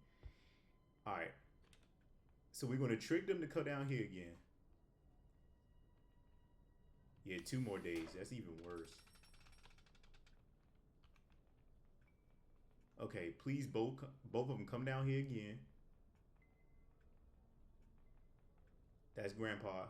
All right. So we're going to trick them to come down here again. Yeah, 2 more days. That's even worse. Okay, please both of them come down here again. That's grandpa.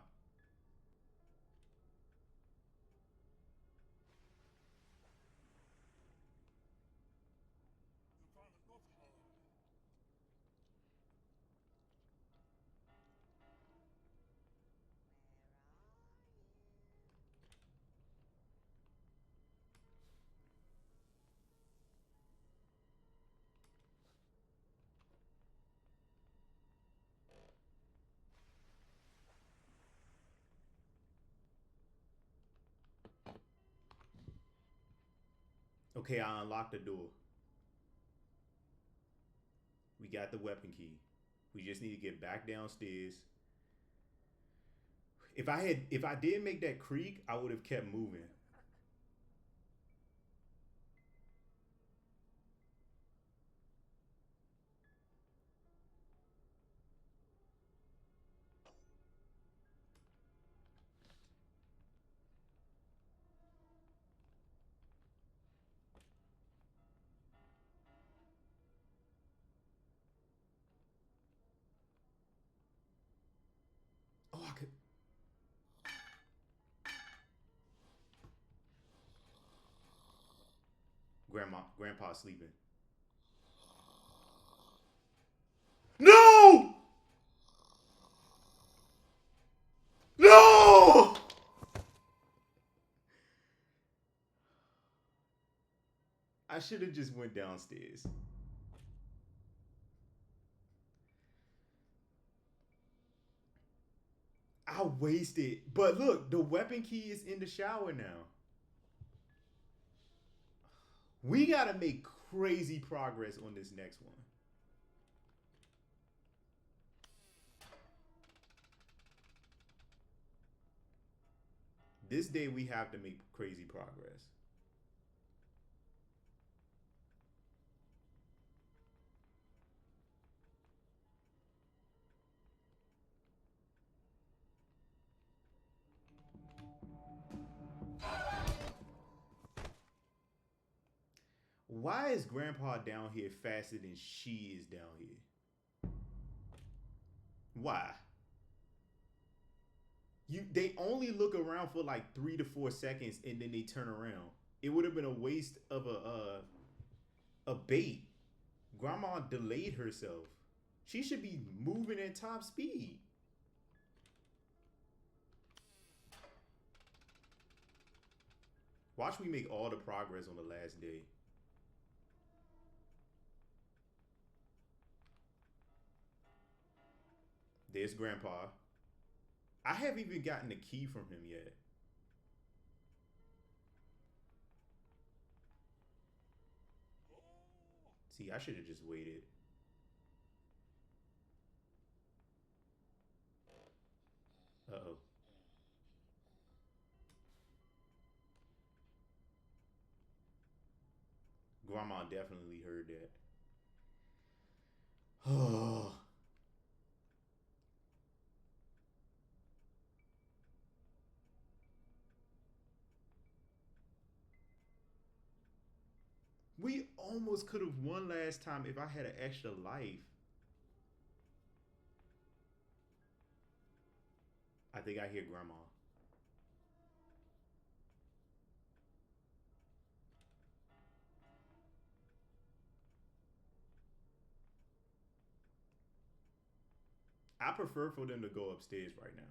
Okay, I unlocked the door. We got the weapon key. We just need to get back downstairs. If I did make that creek, I would have kept moving. Oh, I could. Grandpa sleeping. No! No! I should have just went downstairs. I wasted. But look, the weapon key is in the shower now. We gotta make crazy progress on this next one. This day we have to make crazy progress. Why is Grandpa down here faster than she is down here? Why? They only look around for like 3 to 4 seconds and then they turn around. It would have been a waste of a bait. Grandma delayed herself. She should be moving at top speed. Watch me make all the progress on the last day. There's Grandpa. I haven't even gotten the key from him yet. See, I should have just waited. Uh-oh. Grandma definitely heard that. Oh. We almost could have won last time if I had an extra life. I think I hear Grandma. I prefer for them to go upstairs right now.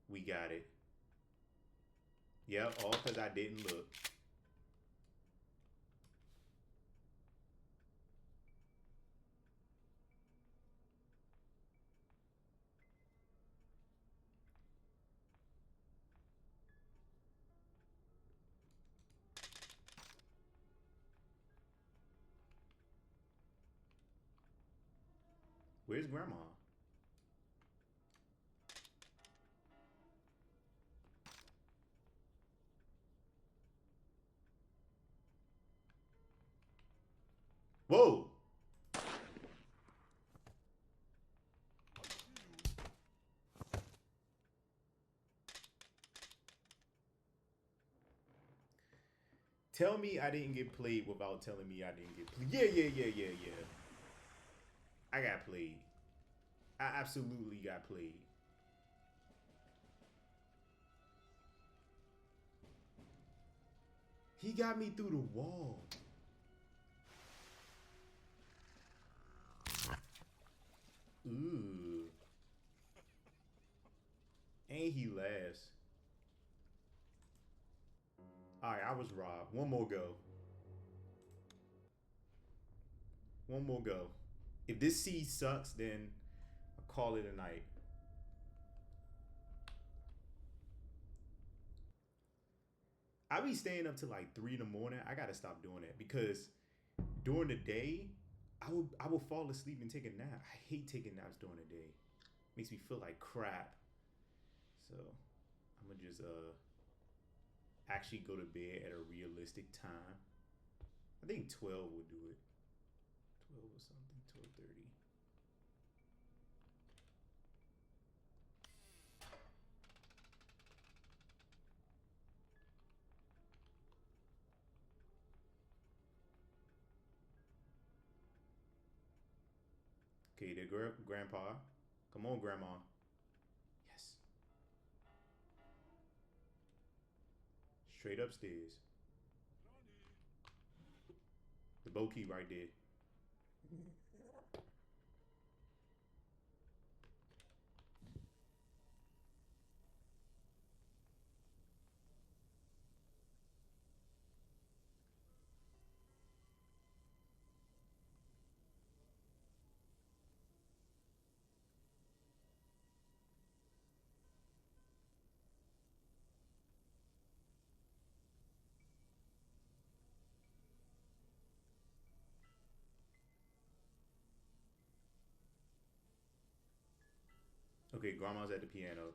We got it. Yep, all because I didn't look. Where's Grandma? Whoa! Tell me I didn't get played without telling me I didn't get played. Yeah. I got played. I absolutely got played. He got me through the wall. Ooh. And he laughs. Alright, I was robbed. One more go. One more go. If this seed sucks, then I'll call it a night. I be staying up till like 3 in the morning. I gotta stop doing that because during the day, I will fall asleep and take a nap. I hate taking naps during the day. Makes me feel like crap. So I'm gonna just actually go to bed at a realistic time. I think 12 will do it. 12 or something. 12:30. Okay, the grandpa. Come on, Grandma. Yes. Straight upstairs. The bow key right there. Okay, Grandma's at the piano.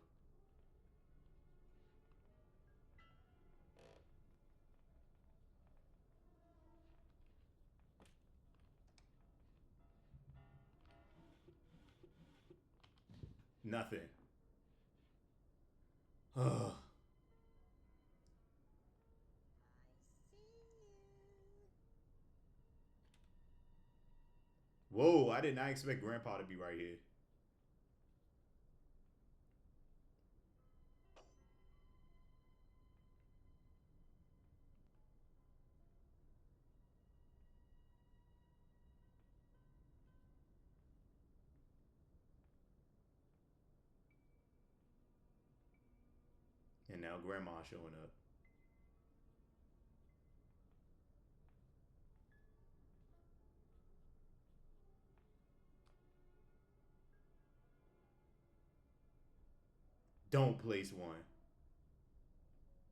Nothing. Ugh. Whoa, I did not expect Grandpa to be right here. now grandma's showing up. Don't place one.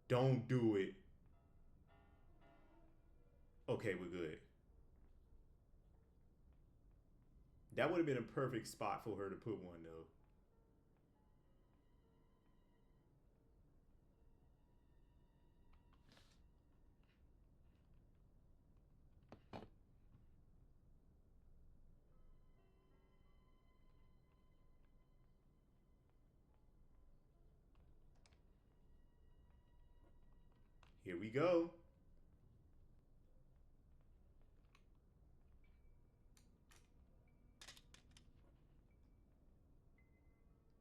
Don't do it. Okay, we're good. That would have been a perfect spot for her to put one, though. Here we go.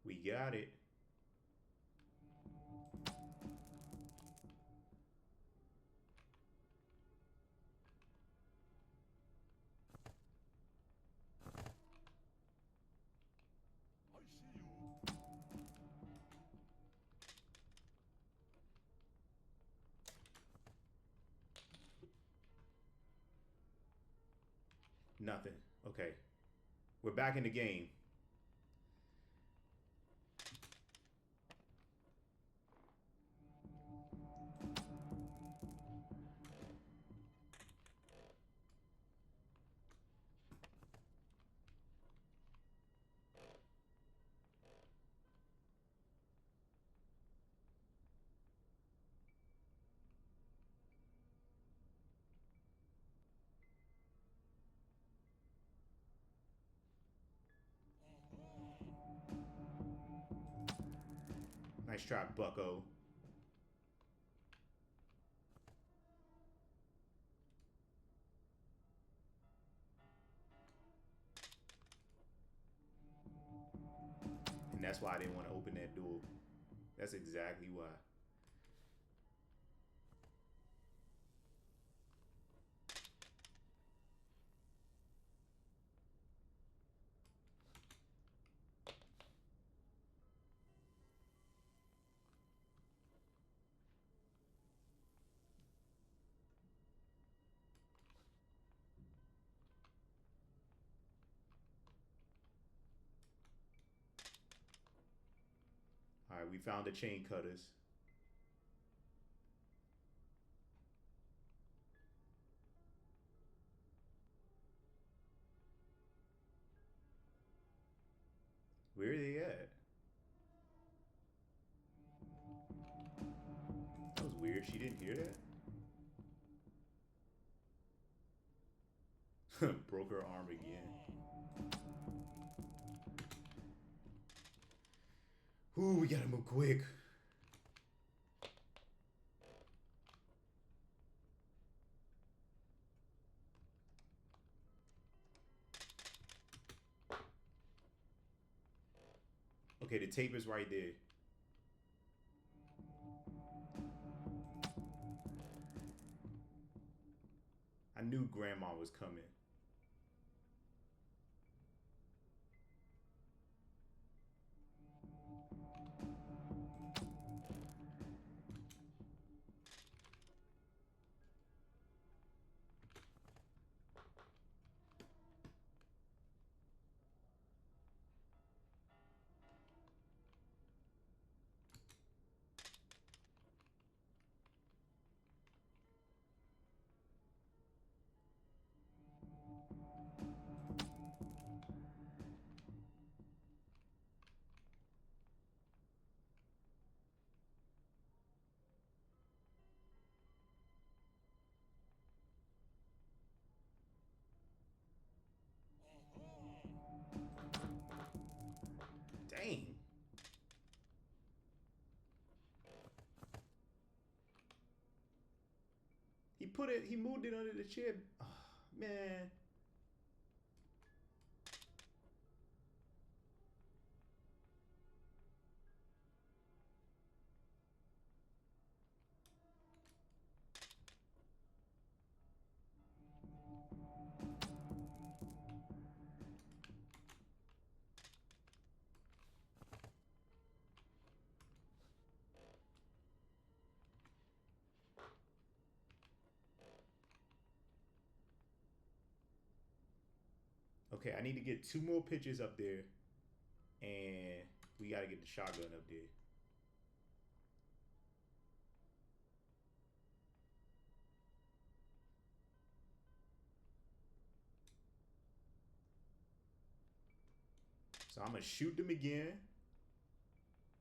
We got it. Nothing. Okay. We're back in the game. Nice try, bucko. And that's why I didn't want to open that door. That's exactly why. All right, we found the chain cutters. Where are they at? That was weird. She didn't hear that. Broke her arm again. Ooh, we gotta move quick. Okay, the tape is right there. I knew grandma was coming. Dang. He moved it under the chair. Oh, man. Okay, I need to get 2 more pitches up there, and we got to get the shotgun up there. So I'm going to shoot them again,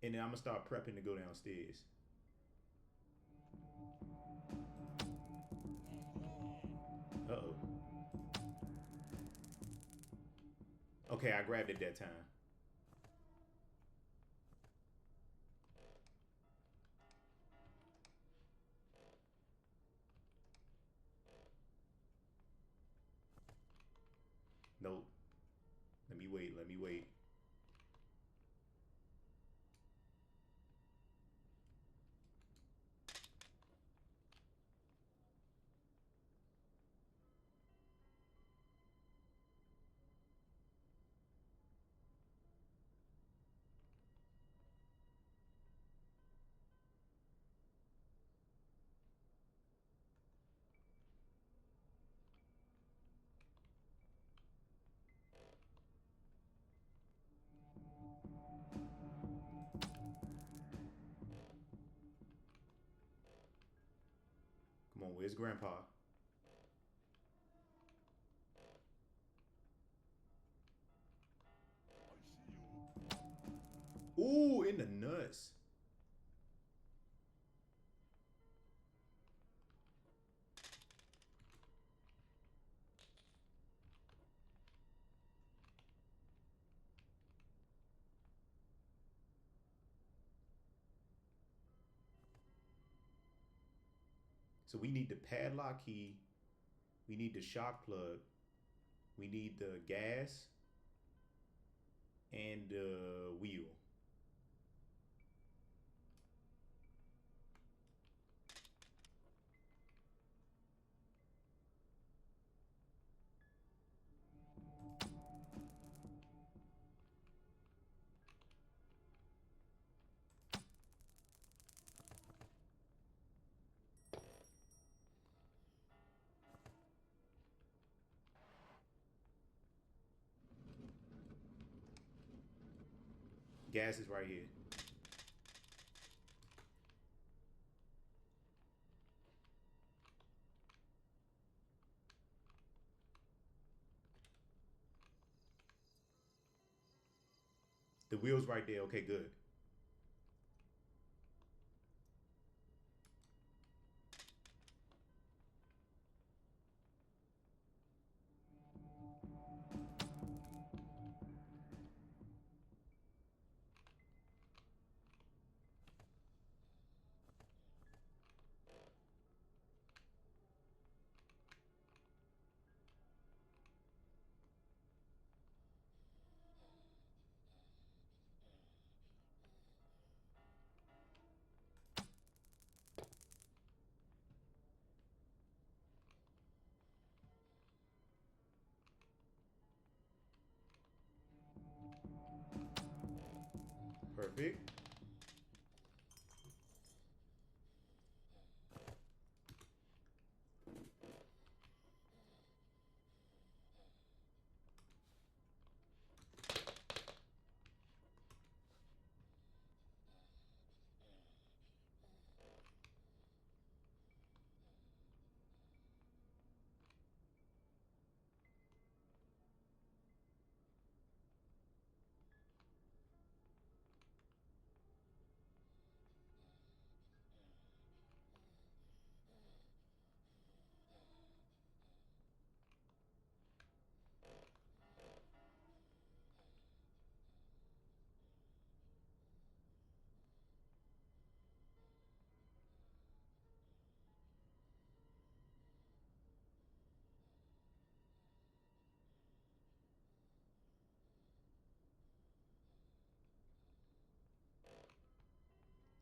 and then I'm going to start prepping to go downstairs. Uh-oh. Okay, I grabbed it that time. Nope. Let me wait. Let me wait. Come on, where's Grandpa? Ooh, in the nuts. So we need the padlock key. We need the shock plug. We need the gas and the wheel. Gas is right here. The wheel's right there. Okay, good. Perfect.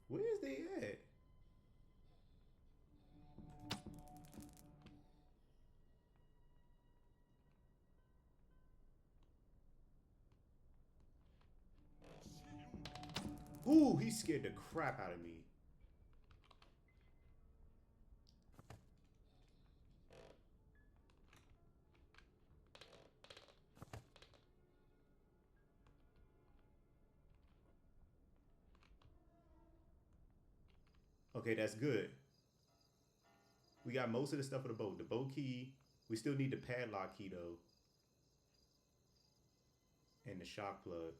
Where is they at? Ooh, he scared the crap out of me. Okay, that's good. We got most of the stuff for the boat. The boat key. We still need the padlock key though. And the shock plug.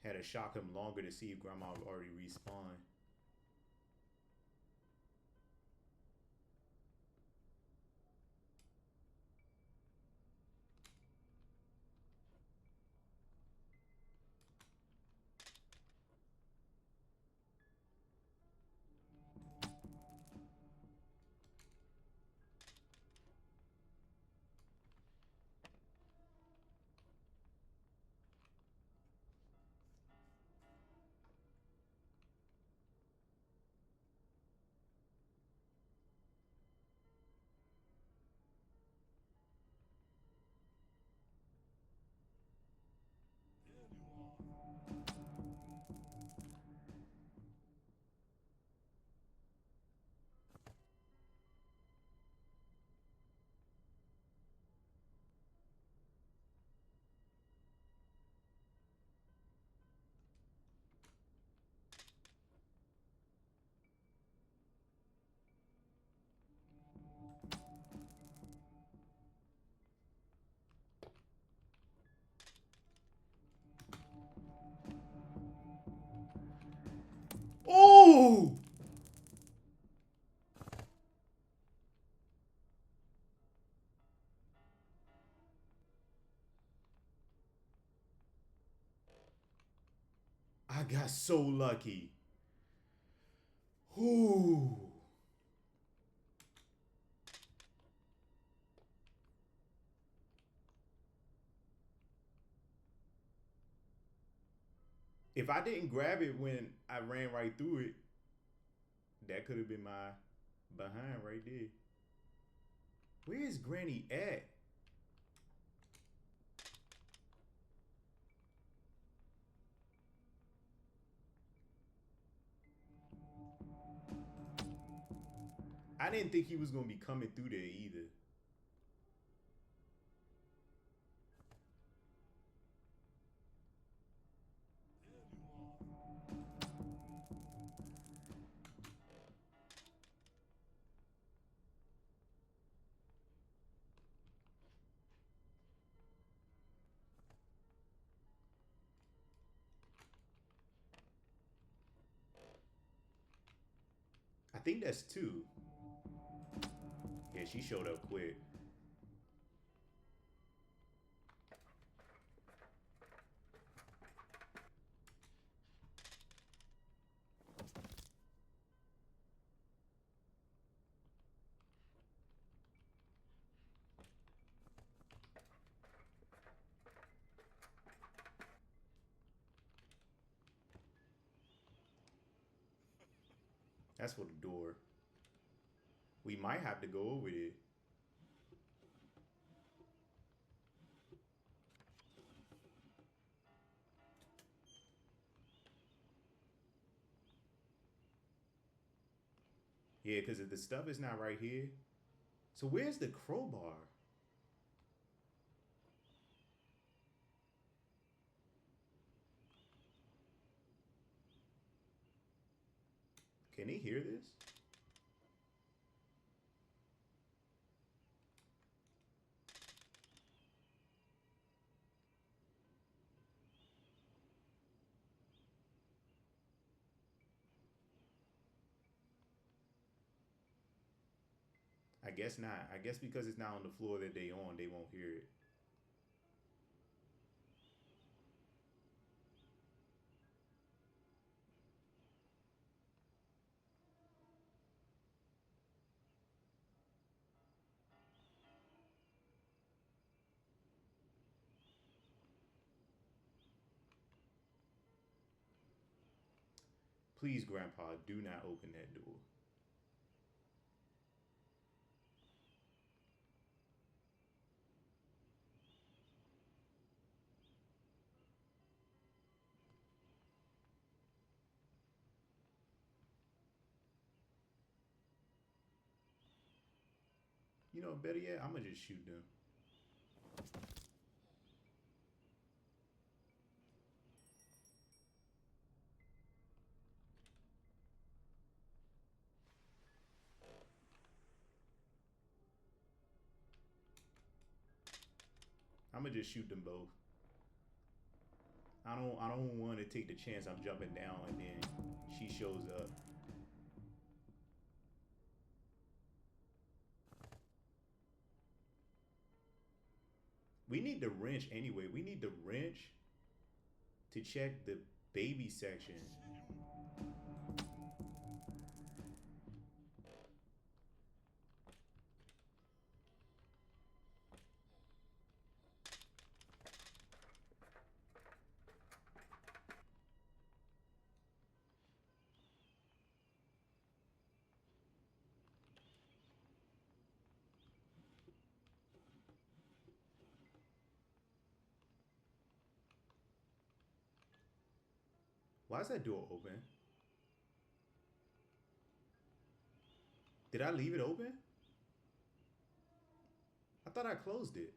Had to shock him longer to see if Grandma already respawned. Oh! I got so lucky. Ooh. If I didn't grab it when I ran right through it, that could have been my behind right there. Where is Granny at? I didn't think he was gonna be coming through there either. I think that's two. Yeah, she showed up quick. That's for the door. We might have to go over there. Yeah, because if the stuff is not right here. So where's the crowbar? Can he hear this? I guess not. I guess because it's not on the floor that they on, they won't hear it. Please, Grandpa, do not open that door. You know, better yet, I'm gonna just shoot them. I'm gonna just shoot them both. I don't want to take the chance I'm jumping down and then she shows up. We need the wrench anyway. We need the wrench to check the baby section. Why is that door open? Did I leave it open? I thought I closed it.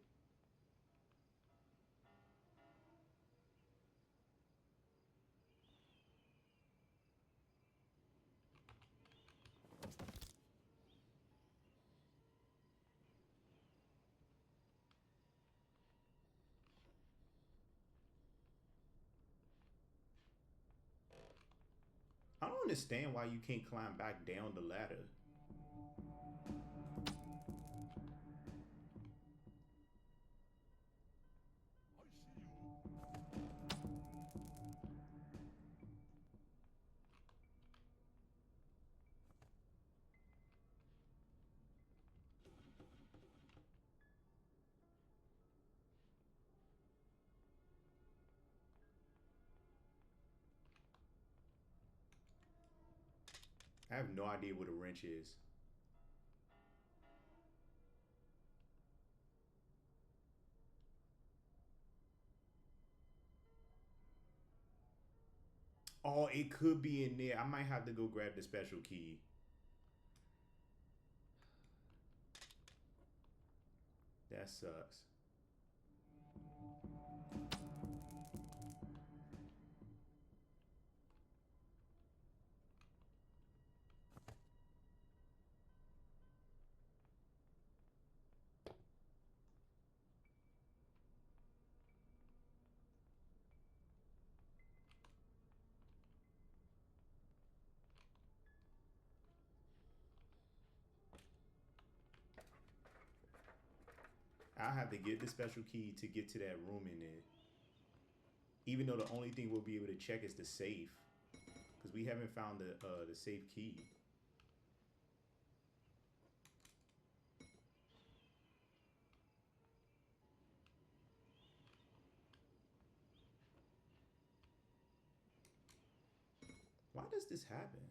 I don't understand why you can't climb back down the ladder. I have no idea what a wrench is. Oh, it could be in there. I might have to go grab the special key. That sucks. I'll have to get the special key to get to that room in there. Even though the only thing we'll be able to check is the safe. Because we haven't found the safe key. Why does this happen?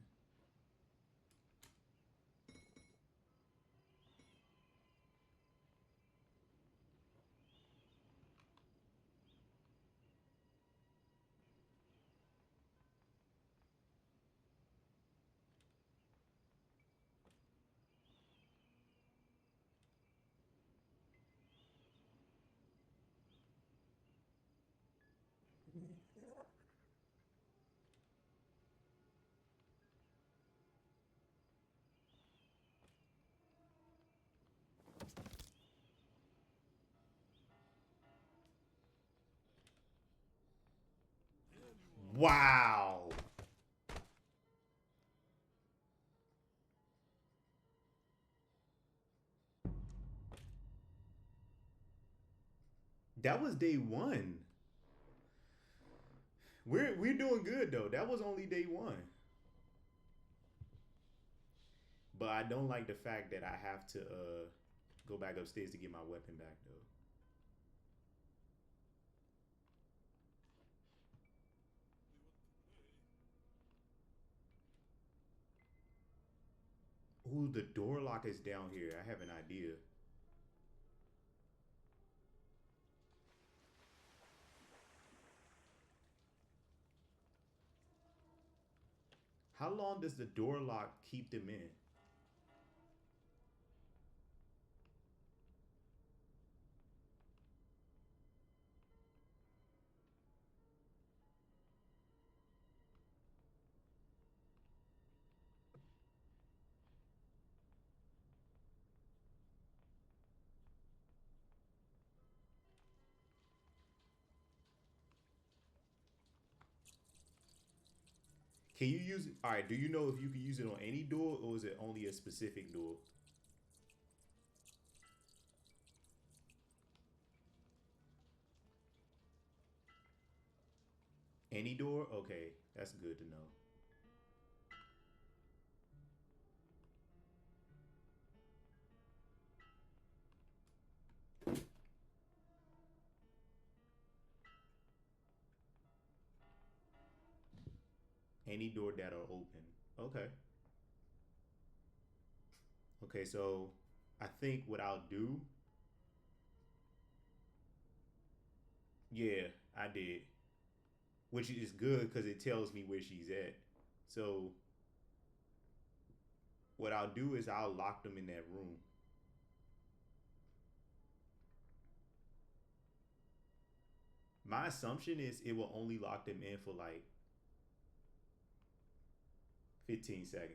Wow. That was day one. We're doing good though. That was only day one. But I don't like the fact that I have to go back upstairs to get my weapon back though. Ooh, the door lock is down here. I have an idea. How long does the door lock keep them in? Can you use it? All right, do you know if you can use it on any door or is it only a specific door? Any door? Okay, that's good to know. Any door that are open. Okay. Okay, so I think what I'll do, yeah, I did, which is good because it tells me where she's at. So what I'll do is I'll lock them in that room. My assumption is it will only lock them in for like 15 seconds.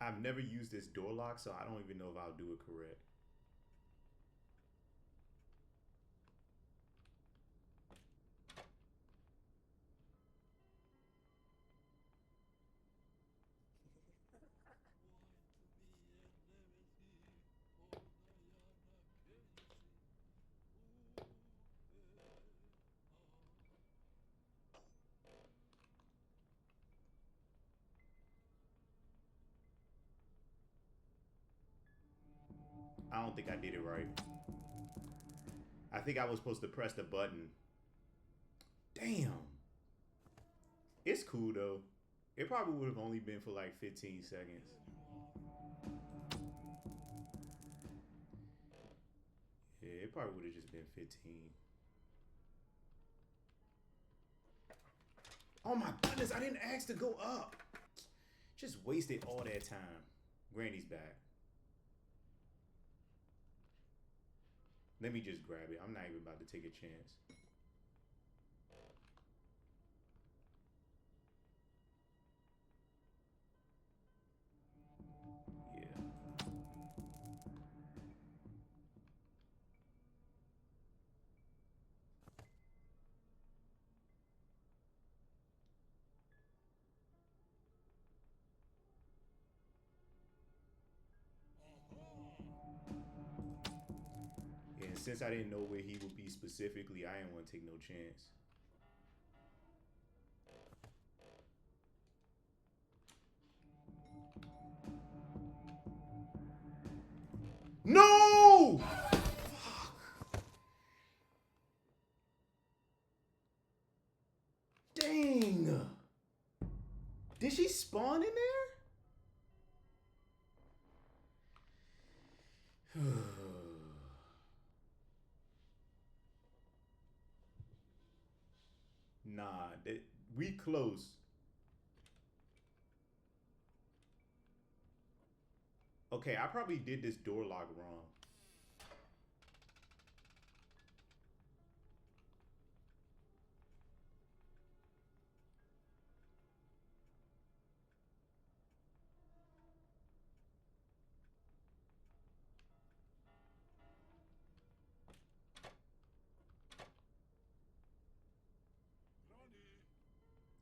I've never used this door lock, so I don't even know if I'll do it correct. I don't think I did it right. I think I was supposed to press the button. Damn. It's cool though. It probably would have only been for like 15 seconds. Yeah, it probably would have just been 15. Oh my goodness, I didn't ask to go up. Just wasted all that time. Granny's back. Let me just grab it. I'm not even about to take a chance. Yeah. And since I didn't know where he would be specifically, I didn't want to take no chance. No! Dang! Did she spawn in there? Nah, we close. Okay, I probably did this door lock wrong.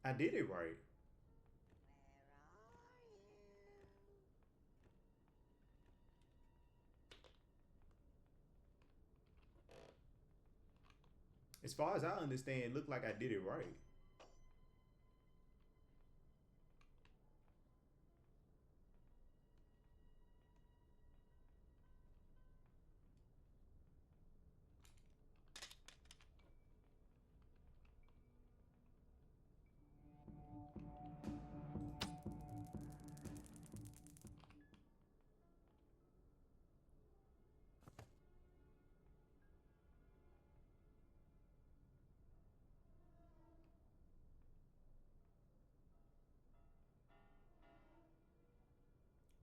I did it right. Where are you? As far as I understand, it looked like I did it right.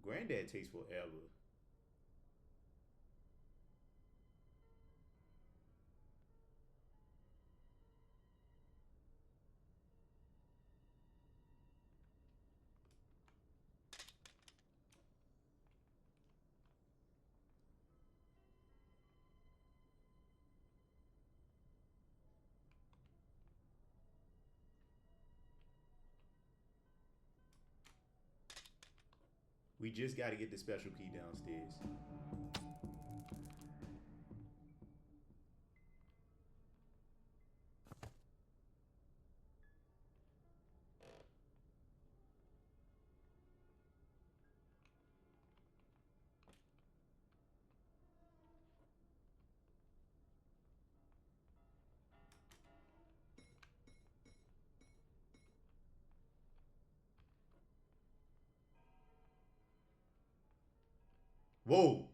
Granddad takes forever. We just got to get the special key downstairs. Whoa!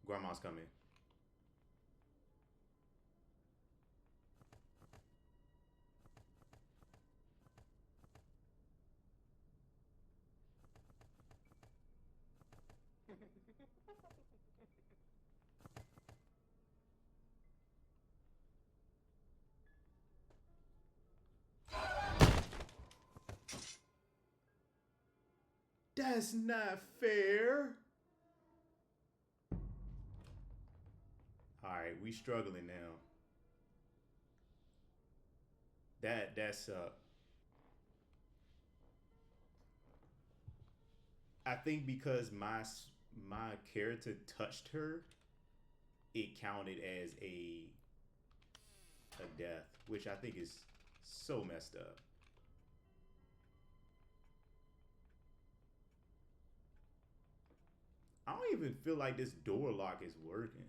Grandma's coming. That's not fair. All right, we struggling now. That's I think because my character touched her, it counted as a death, which I think is so messed up. I don't even feel like this door lock is working.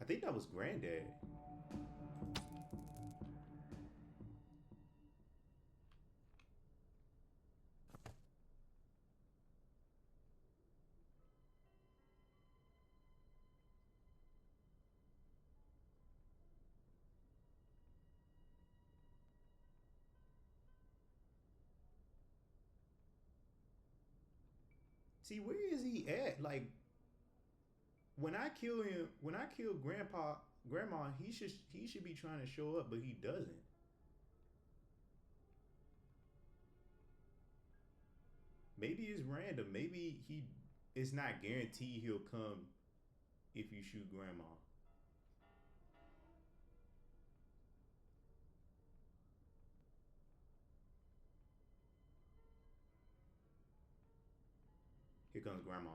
I think that was Granddad. See, where is he at? Like when I kill grandma, he should be trying to show up, but he doesn't. Maybe it's random. Maybe he it's not guaranteed he'll come if you shoot grandma. Here comes grandma.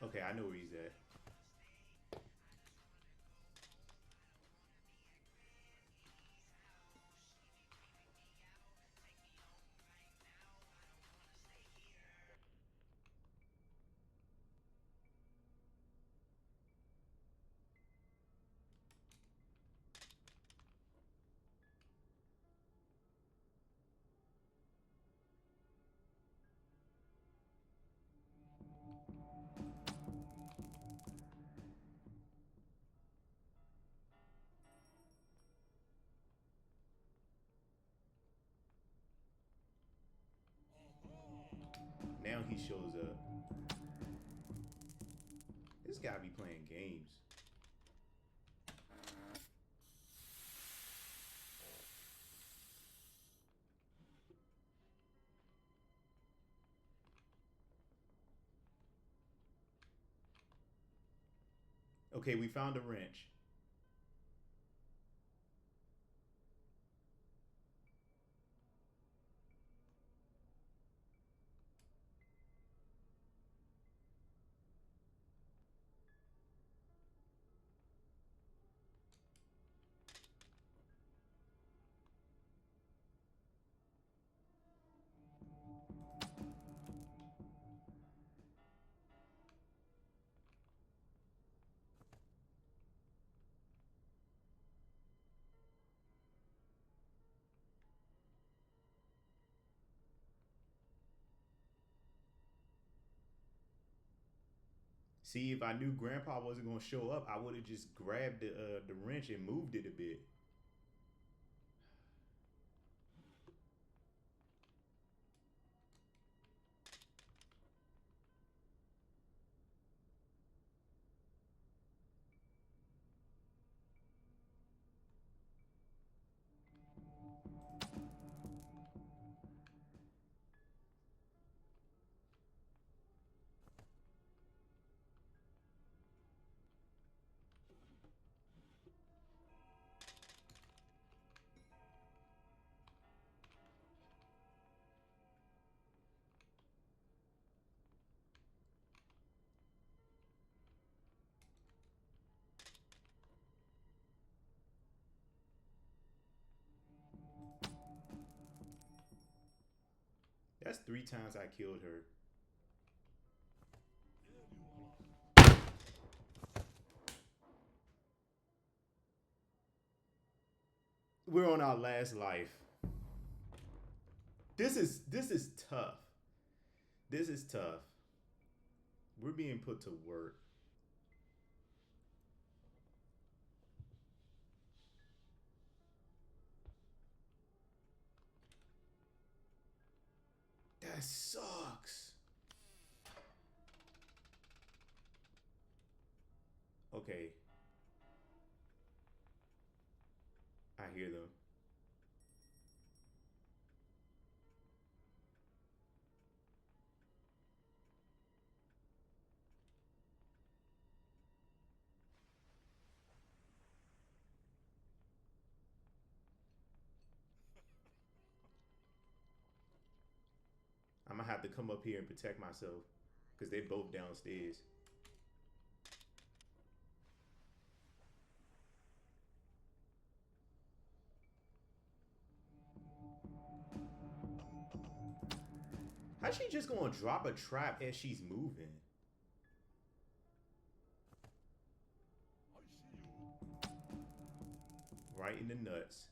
Okay, I know where he's at. he shows up. This guy be playing games. Okay, we found a wrench. See, if I knew Grandpa wasn't gonna show up, I would have just grabbed the wrench and moved it a bit. That's 3 times I killed her. We're on our last life. This is tough. This is tough. We're being put to work. That sucks. Okay. I hear them. I'm gonna have to come up here and protect myself because they both downstairs. How's she just gonna drop a trap as she's moving? Right in the nuts.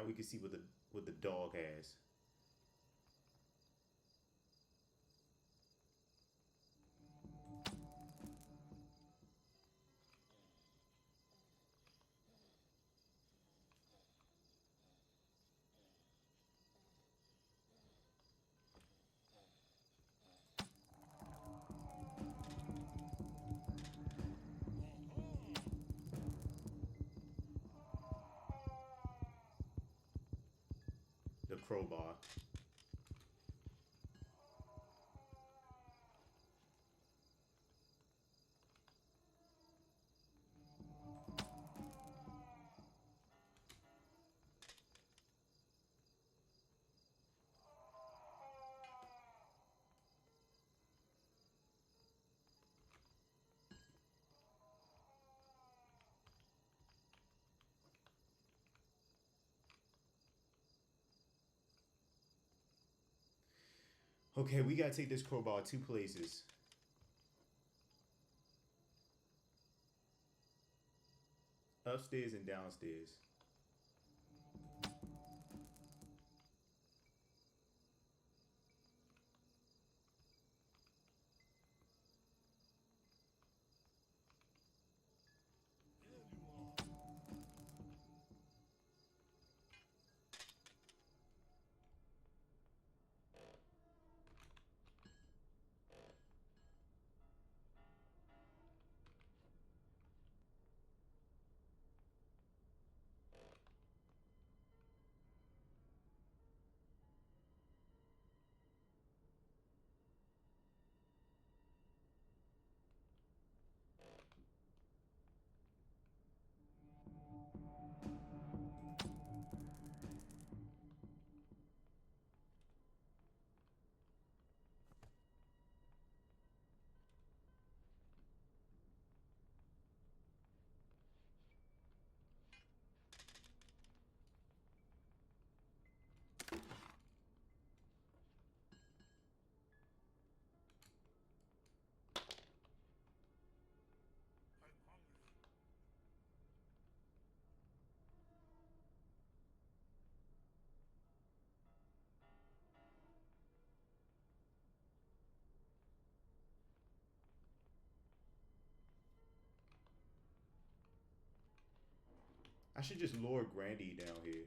Now we can see what the dog has. The crowbar. Okay, we gotta take this crowbar two places. Upstairs and downstairs. I should just lure Grandy down here.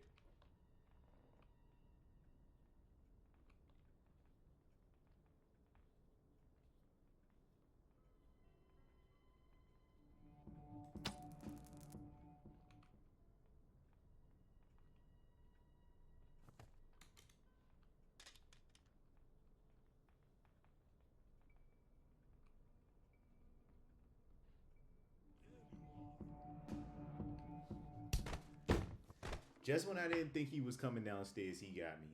Just when I didn't think he was coming downstairs, he got me.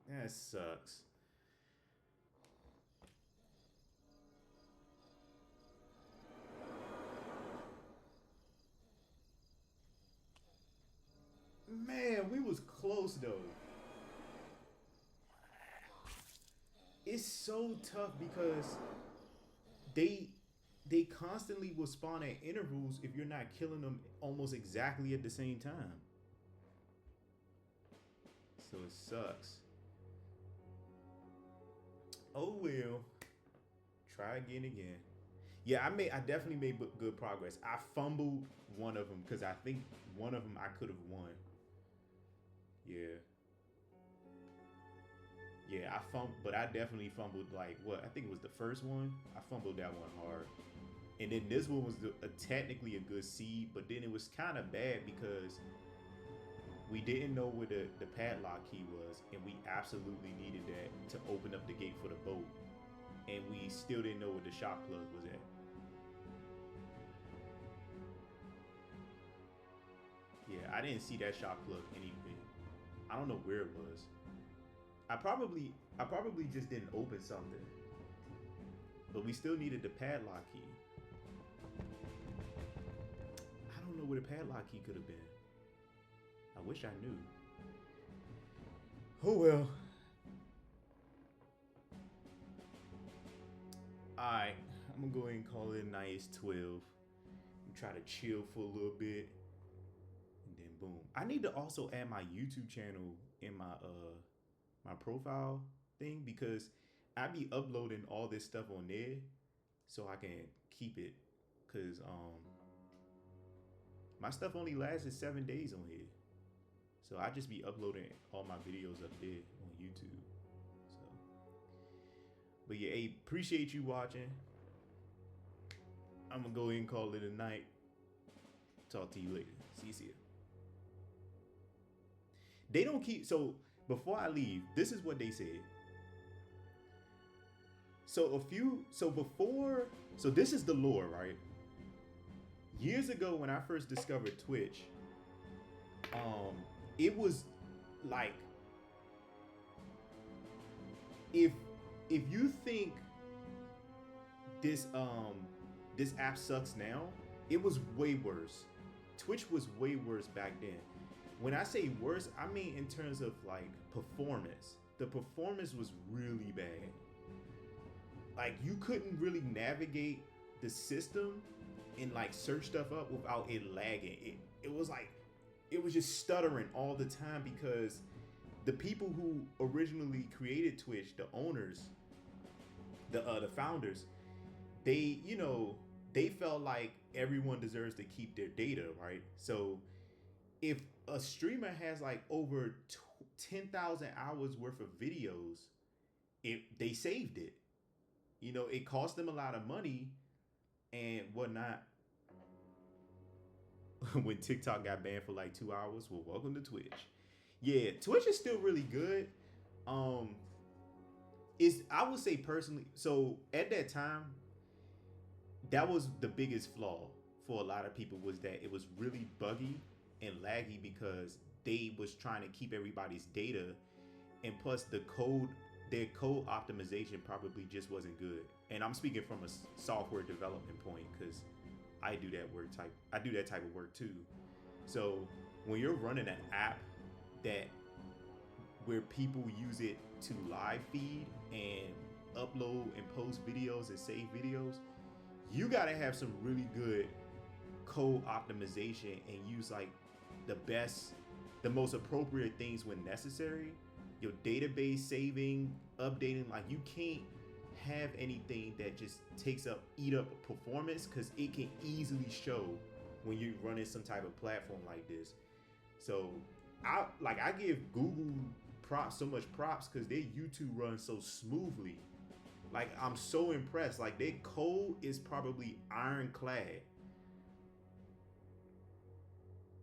That sucks. Man, we was close though. It's so tough because they they constantly will spawn at intervals if you're not killing them almost exactly at the same time. So it sucks. Oh well. Try again. Yeah, I definitely made good progress. I fumbled one of them because I think one of them I could have won. Yeah. Yeah, but I definitely fumbled like what I think it was the first one. I fumbled that one hard, and then this one was technically a good seed, but then it was kind of bad because we didn't know where the padlock key was, and we absolutely needed that to open up the gate for the boat, and we still didn't know where the shock plug was at. Yeah, I didn't see that shock plug anywhere. I don't know where it was. I probably just didn't open something. But we still needed the padlock key. I don't know where the padlock key could have been. I wish I knew. Oh well. Alright. I'm gonna go ahead and call it a nice 12. And try to chill for a little bit. And then boom. I need to also add my YouTube channel in my profile thing because I be uploading all this stuff on there so I can keep it. Cause my stuff only lasted 7 days on here. So I just be uploading all my videos up there on YouTube. So but yeah, hey, appreciate you watching. I'm gonna go ahead and call it a night. Talk to you later. See you. They don't keep so before I leave, this is what they said. So this is the lore, right? Years ago when I first discovered Twitch, it was like if you think this app sucks now, it was way worse. Twitch was way worse back then. When I say worse, I mean in terms of like performance. The performance was really bad. Like you couldn't really navigate the system and like search stuff up without it lagging. It was like it was just stuttering all the time because the people who originally created Twitch, the owners, the founders, they felt like everyone deserves to keep their data, right? So if a streamer has like over 10,000 hours worth of videos, they saved it. It cost them a lot of money and whatnot. When TikTok got banned for like 2 hours, well, welcome to Twitch. Yeah, Twitch is still really good. I would say personally, so at that time, that was the biggest flaw for a lot of people, was that it was really buggy and laggy because they was trying to keep everybody's data, and plus their code optimization probably just wasn't good. And I'm speaking from a software development point because I do that type of work too. So when you're running an app where people use it to live feed and upload and post videos and save videos, you gotta have some really good code optimization and use like the most appropriate things when necessary. Your database saving, updating, like you can't have anything that just eat up performance, because it can easily show when you're running some type of platform like this. So I give Google so much props because their YouTube runs so smoothly. Like I'm so impressed. Like their code is probably ironclad.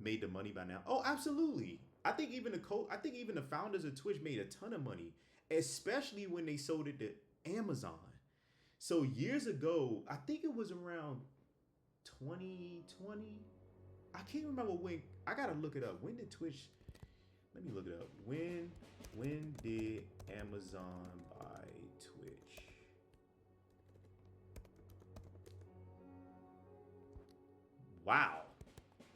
Made the money by now. Oh, absolutely. I think even the founders of Twitch made a ton of money, especially when they sold it to Amazon. So years ago, I think it was around 2020. I can't remember when. I gotta look it up. When did Twitch? Let me look it up. When did Amazon buy Twitch? Wow,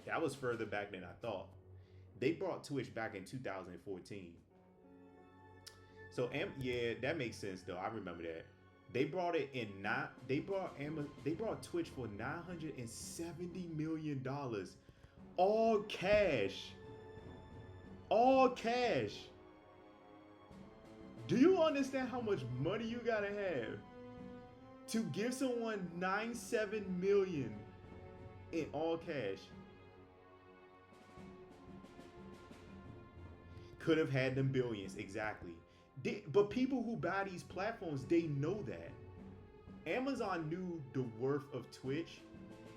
that was further back than I thought. They brought Twitch back in 2014. So yeah, that makes sense though. I remember that. They brought Twitch for $970 million. All cash. All cash. Do you understand how much money you gotta have to give someone $97 million in all cash? Could have had them billions, exactly. But people who buy these platforms, they know that. Amazon knew the worth of Twitch,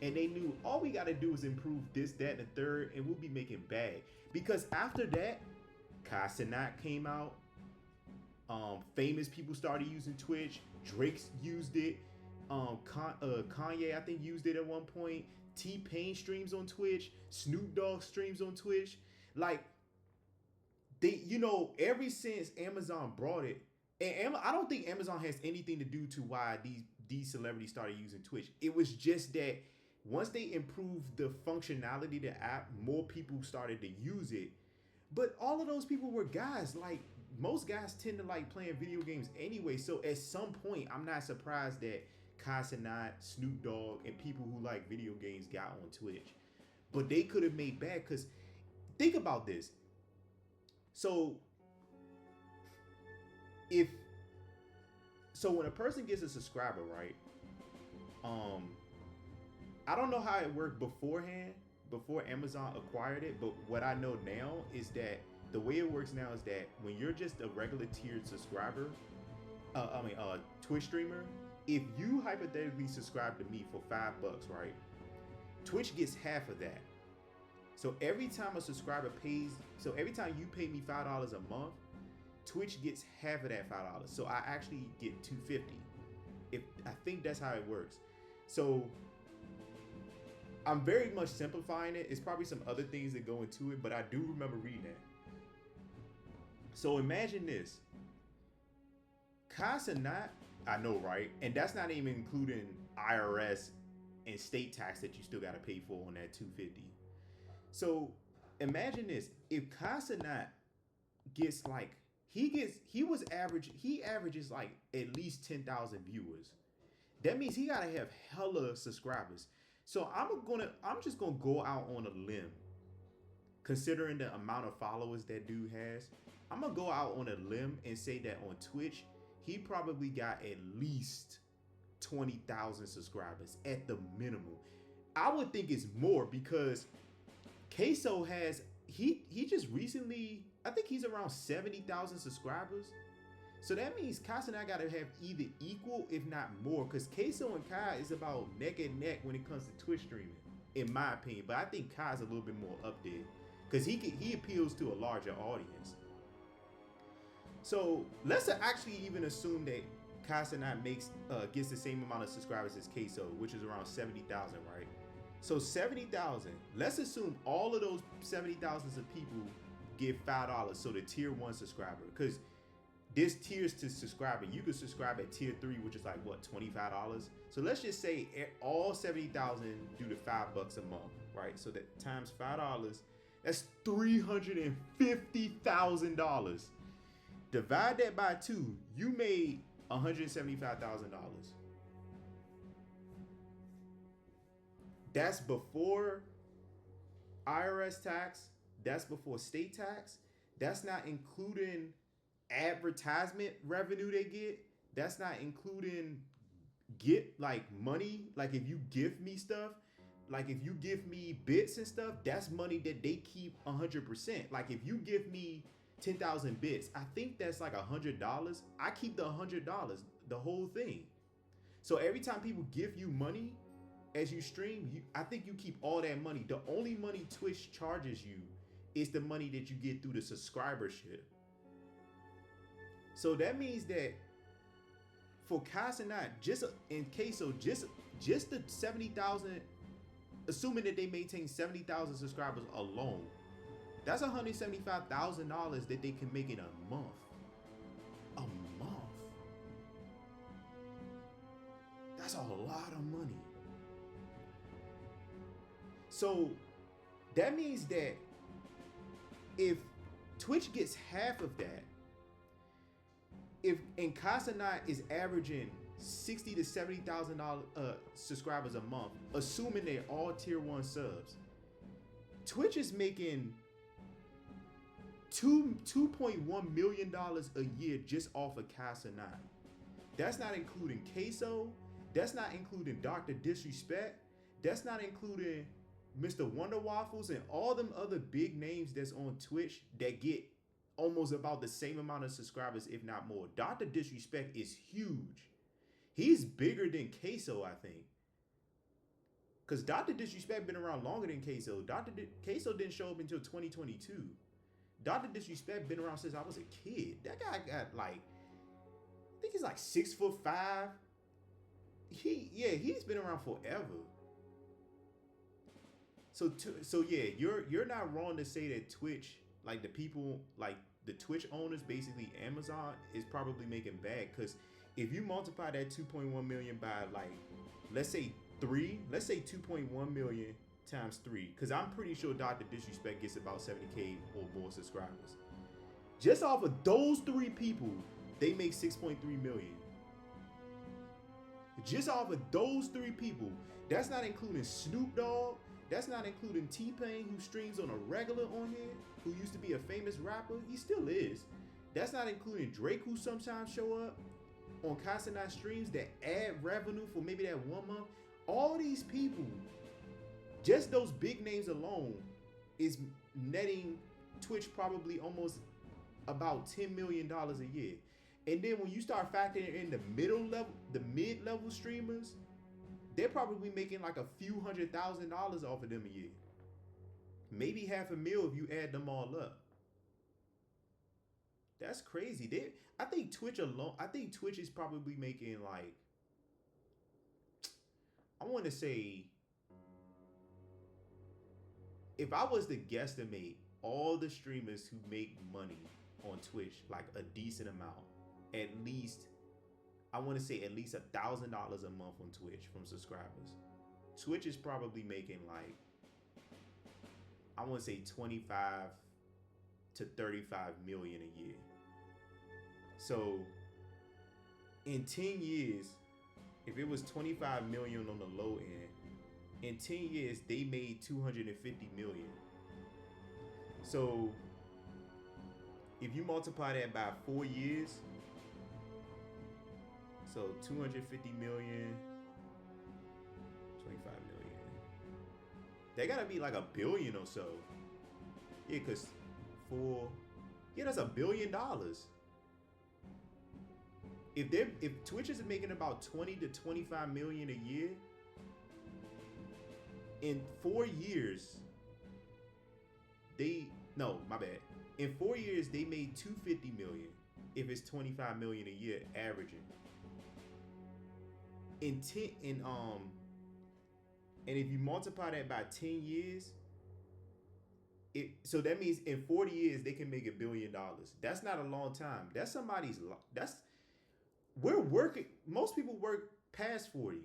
and they knew all we got to do is improve this, that, and the third, and we'll be making bag. Because after that, Kai Cenat came out. Famous people started using Twitch. Drake used it. Kanye, I think, used it at one point. T-Pain streams on Twitch. Snoop Dogg streams on Twitch. Like, ever since Amazon brought it, and I don't think Amazon has anything to do to why these celebrities started using Twitch. It was just that once they improved the functionality of the app, more people started to use it. But all of those people were guys. Like, most guys tend to like playing video games anyway. So at some point, I'm not surprised that Kai Cenat, Snoop Dogg, and people who like video games got on Twitch. But they could have made bad because think about this. So if so when a person gets a subscriber, right? I don't know how it worked beforehand, before Amazon acquired it, but what I know now is that the way it works now is that when you're just a regular tiered subscriber, Twitch streamer, if you hypothetically subscribe to me for $5, right? Twitch gets half of that. So every time a subscriber pays, so every time you pay me $5 a month, Twitch gets half of that $5. So I actually get $2.50. If I think that's how it works. So I'm very much simplifying it. It's probably some other things that go into it, but I do remember reading that. So imagine this. Kai Cenat, I know, right? And that's not even including IRS and state tax that you still got to pay for on that $2.50. So imagine this. If Kai Cenat gets like, he averages like at least 10,000 viewers. That means he got to have hella subscribers. So I'm just gonna go out on a limb, considering the amount of followers that dude has. I'm gonna go out on a limb and say that on Twitch, he probably got at least 20,000 subscribers at the minimum. I would think it's more because Queso has he just recently, I think he's around 70,000 subscribers. So that means Kai and I gotta have either equal, if not more, because Queso and Kai is about neck and neck when it comes to Twitch streaming, in my opinion. But I think Kai's a little bit more up there because he appeals to a larger audience. So let's actually even assume that Kai and I gets the same amount of subscribers as Queso, which is around 70,000, right? So 70,000. Let's assume all of those 70,000 of people give $5. So the tier 1 subscriber, because there's tiers to subscribing. You can subscribe at tier 3, which is like what, $25. So let's just say all 70,000 do the $5 a month, right? So that times $5, that's $350,000. Divide that by 2, you made $175,000. That's before IRS tax. That's before state tax. That's not including advertisement revenue they get. That's not including like money. Like if you give me stuff, like if you give me bits and stuff, that's money that they keep 100%. Like if you give me 10,000 bits, I think that's like $100. I keep the $100, the whole thing. So every time people give you money as you stream, I think you keep all that money. The only money Twitch charges you is the money that you get through the subscribership. So that means that for Kai Cenat, just in Queso, just the 70,000, assuming that they maintain 70,000 subscribers alone, that's $175,000 that they can make in a month. A month. That's a lot of money. So that means that if Twitch gets half of that, and Kai Cenat is averaging $60,000 to $70,000 subscribers a month, assuming they're all tier 1 subs, Twitch is making $2.1 million a year just off of Kai Cenat. That's not including Queso. That's not including Dr. Disrespect. That's not including Mr. Wonder Waffles and all them other big names that's on Twitch that get almost about the same amount of subscribers, if not more. Dr. Disrespect is huge. He's bigger than Queso, I think. Because Dr. Disrespect been around longer than Queso. Queso didn't show up until 2022. Dr. Disrespect been around since I was a kid. That guy got like, I think he's like 6'5". He's been around forever. So yeah, you're not wrong to say that Twitch, like the people, like the Twitch owners, basically Amazon, is probably making bad. Because if you multiply that 2.1 million by like, let's say 2.1 million times 3, because I'm pretty sure Dr. Disrespect gets about 70K or more subscribers. Just off of those 3 people, they make 6.3 million. Just off of those 3 people. That's not including Snoop Dogg. That's not including T-Pain, who streams on a regular on here, who used to be a famous rapper. He still is. That's not including Drake, who sometimes show up on constant night streams that add revenue for maybe that 1 month. All these people, just those big names alone, is netting Twitch probably almost about $10 million a year. And then when you start factoring in the mid-level streamers, they're probably making like a few $100,000 off of them a year. Maybe $500,000 if you add them all up. That's crazy. I think Twitch is probably making like, I want to say, if I was to guesstimate all the streamers who make money on Twitch, like a decent amount, at least, I want to say at least $1,000 a month on Twitch from subscribers. Twitch is probably making like, I want to say 25 to 35 million a year. So in 10 years, if it was 25 million on the low end, in 10 years they made 250 million. So if you multiply that by 4 years, so 250 million, 25 million. They gotta be like $1 billion or so. Yeah, cause that's $1 billion. If Twitch is making about 20 to 25 million a year, in 4 years, in 4 years they made 250 million. If it's 25 million a year averaging. And if you multiply that by 10 years, so that means in 40 years they can make $1 billion. That's not a long time. That's somebody's. We're working. Most people work past 40.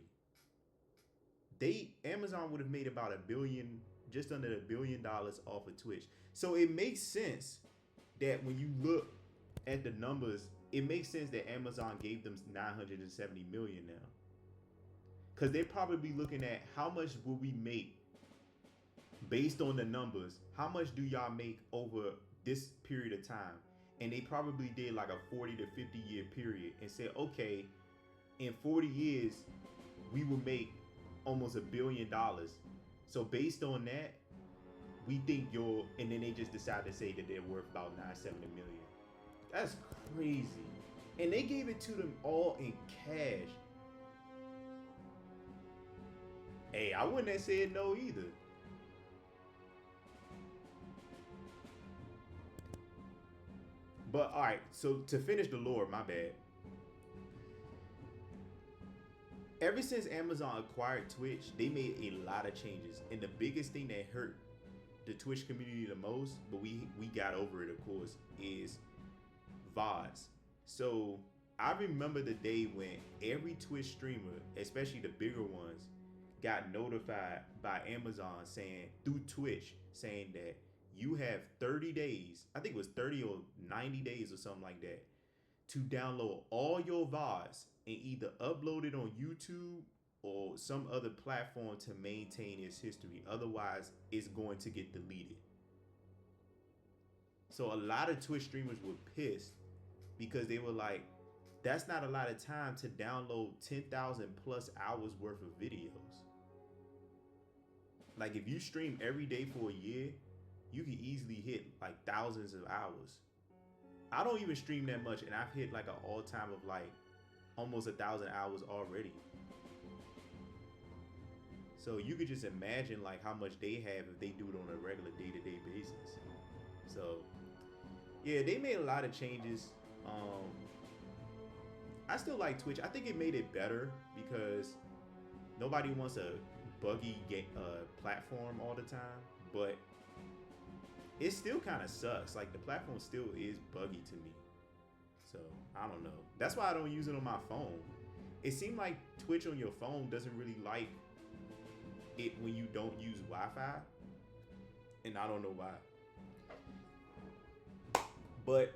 Amazon would have made about $1 billion, just under $1 billion off of Twitch. So it makes sense that when you look at the numbers, it makes sense that Amazon gave them 970 million now. Because they're probably looking at how much will we make based on the numbers. How much do y'all make over this period of time? And they probably did like a 40 to 50 year period and said, okay, in 40 years, we will make almost $1 billion. So based on that, we think and then they just decide to say that they're worth about 970 million. That's crazy. And they gave it to them all in cash. Hey, I wouldn't have said no either. But all right, so to finish the lore, my bad. Ever since Amazon acquired Twitch, they made a lot of changes. And the biggest thing that hurt the Twitch community the most, but we got over it, of course, is VODs. So I remember the day when every Twitch streamer, especially the bigger ones, got notified by Amazon through Twitch saying that you have 30 days, I think it was 30 or 90 days or something like that, to download all your VODs and either upload it on YouTube or some other platform to maintain its history. Otherwise, it's going to get deleted. So a lot of Twitch streamers were pissed because they were like, that's not a lot of time to download 10,000 plus hours worth of videos. Like if you stream every day for a year, you can easily hit like thousands of hours. I don't even stream that much, and I've hit like an all-time of like almost 1,000 hours already. So you could just imagine like how much they have if they do it on a regular day-to-day basis. So yeah, they made a lot of changes. I still like Twitch. I think it made it better because nobody wants a buggy platform all the time, but it still kind of sucks. Like the platform still is buggy to me. So I don't know. That's why I don't use it on my phone. It seemed like Twitch on your phone doesn't really like it when you don't use Wi-Fi, and I don't know why. But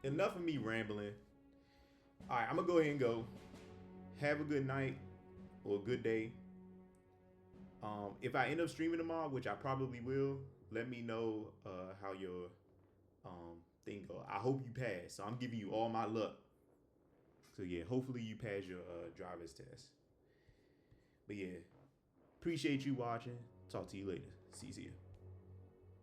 enough of me rambling. All right, I'm gonna go ahead and go. Have a good night or a good day. If I end up streaming tomorrow, which I probably will, let me know how your thing go. I hope you pass. So I'm giving you all my luck. So yeah, hopefully you pass your driver's test. But yeah, appreciate you watching. Talk to you later. See you.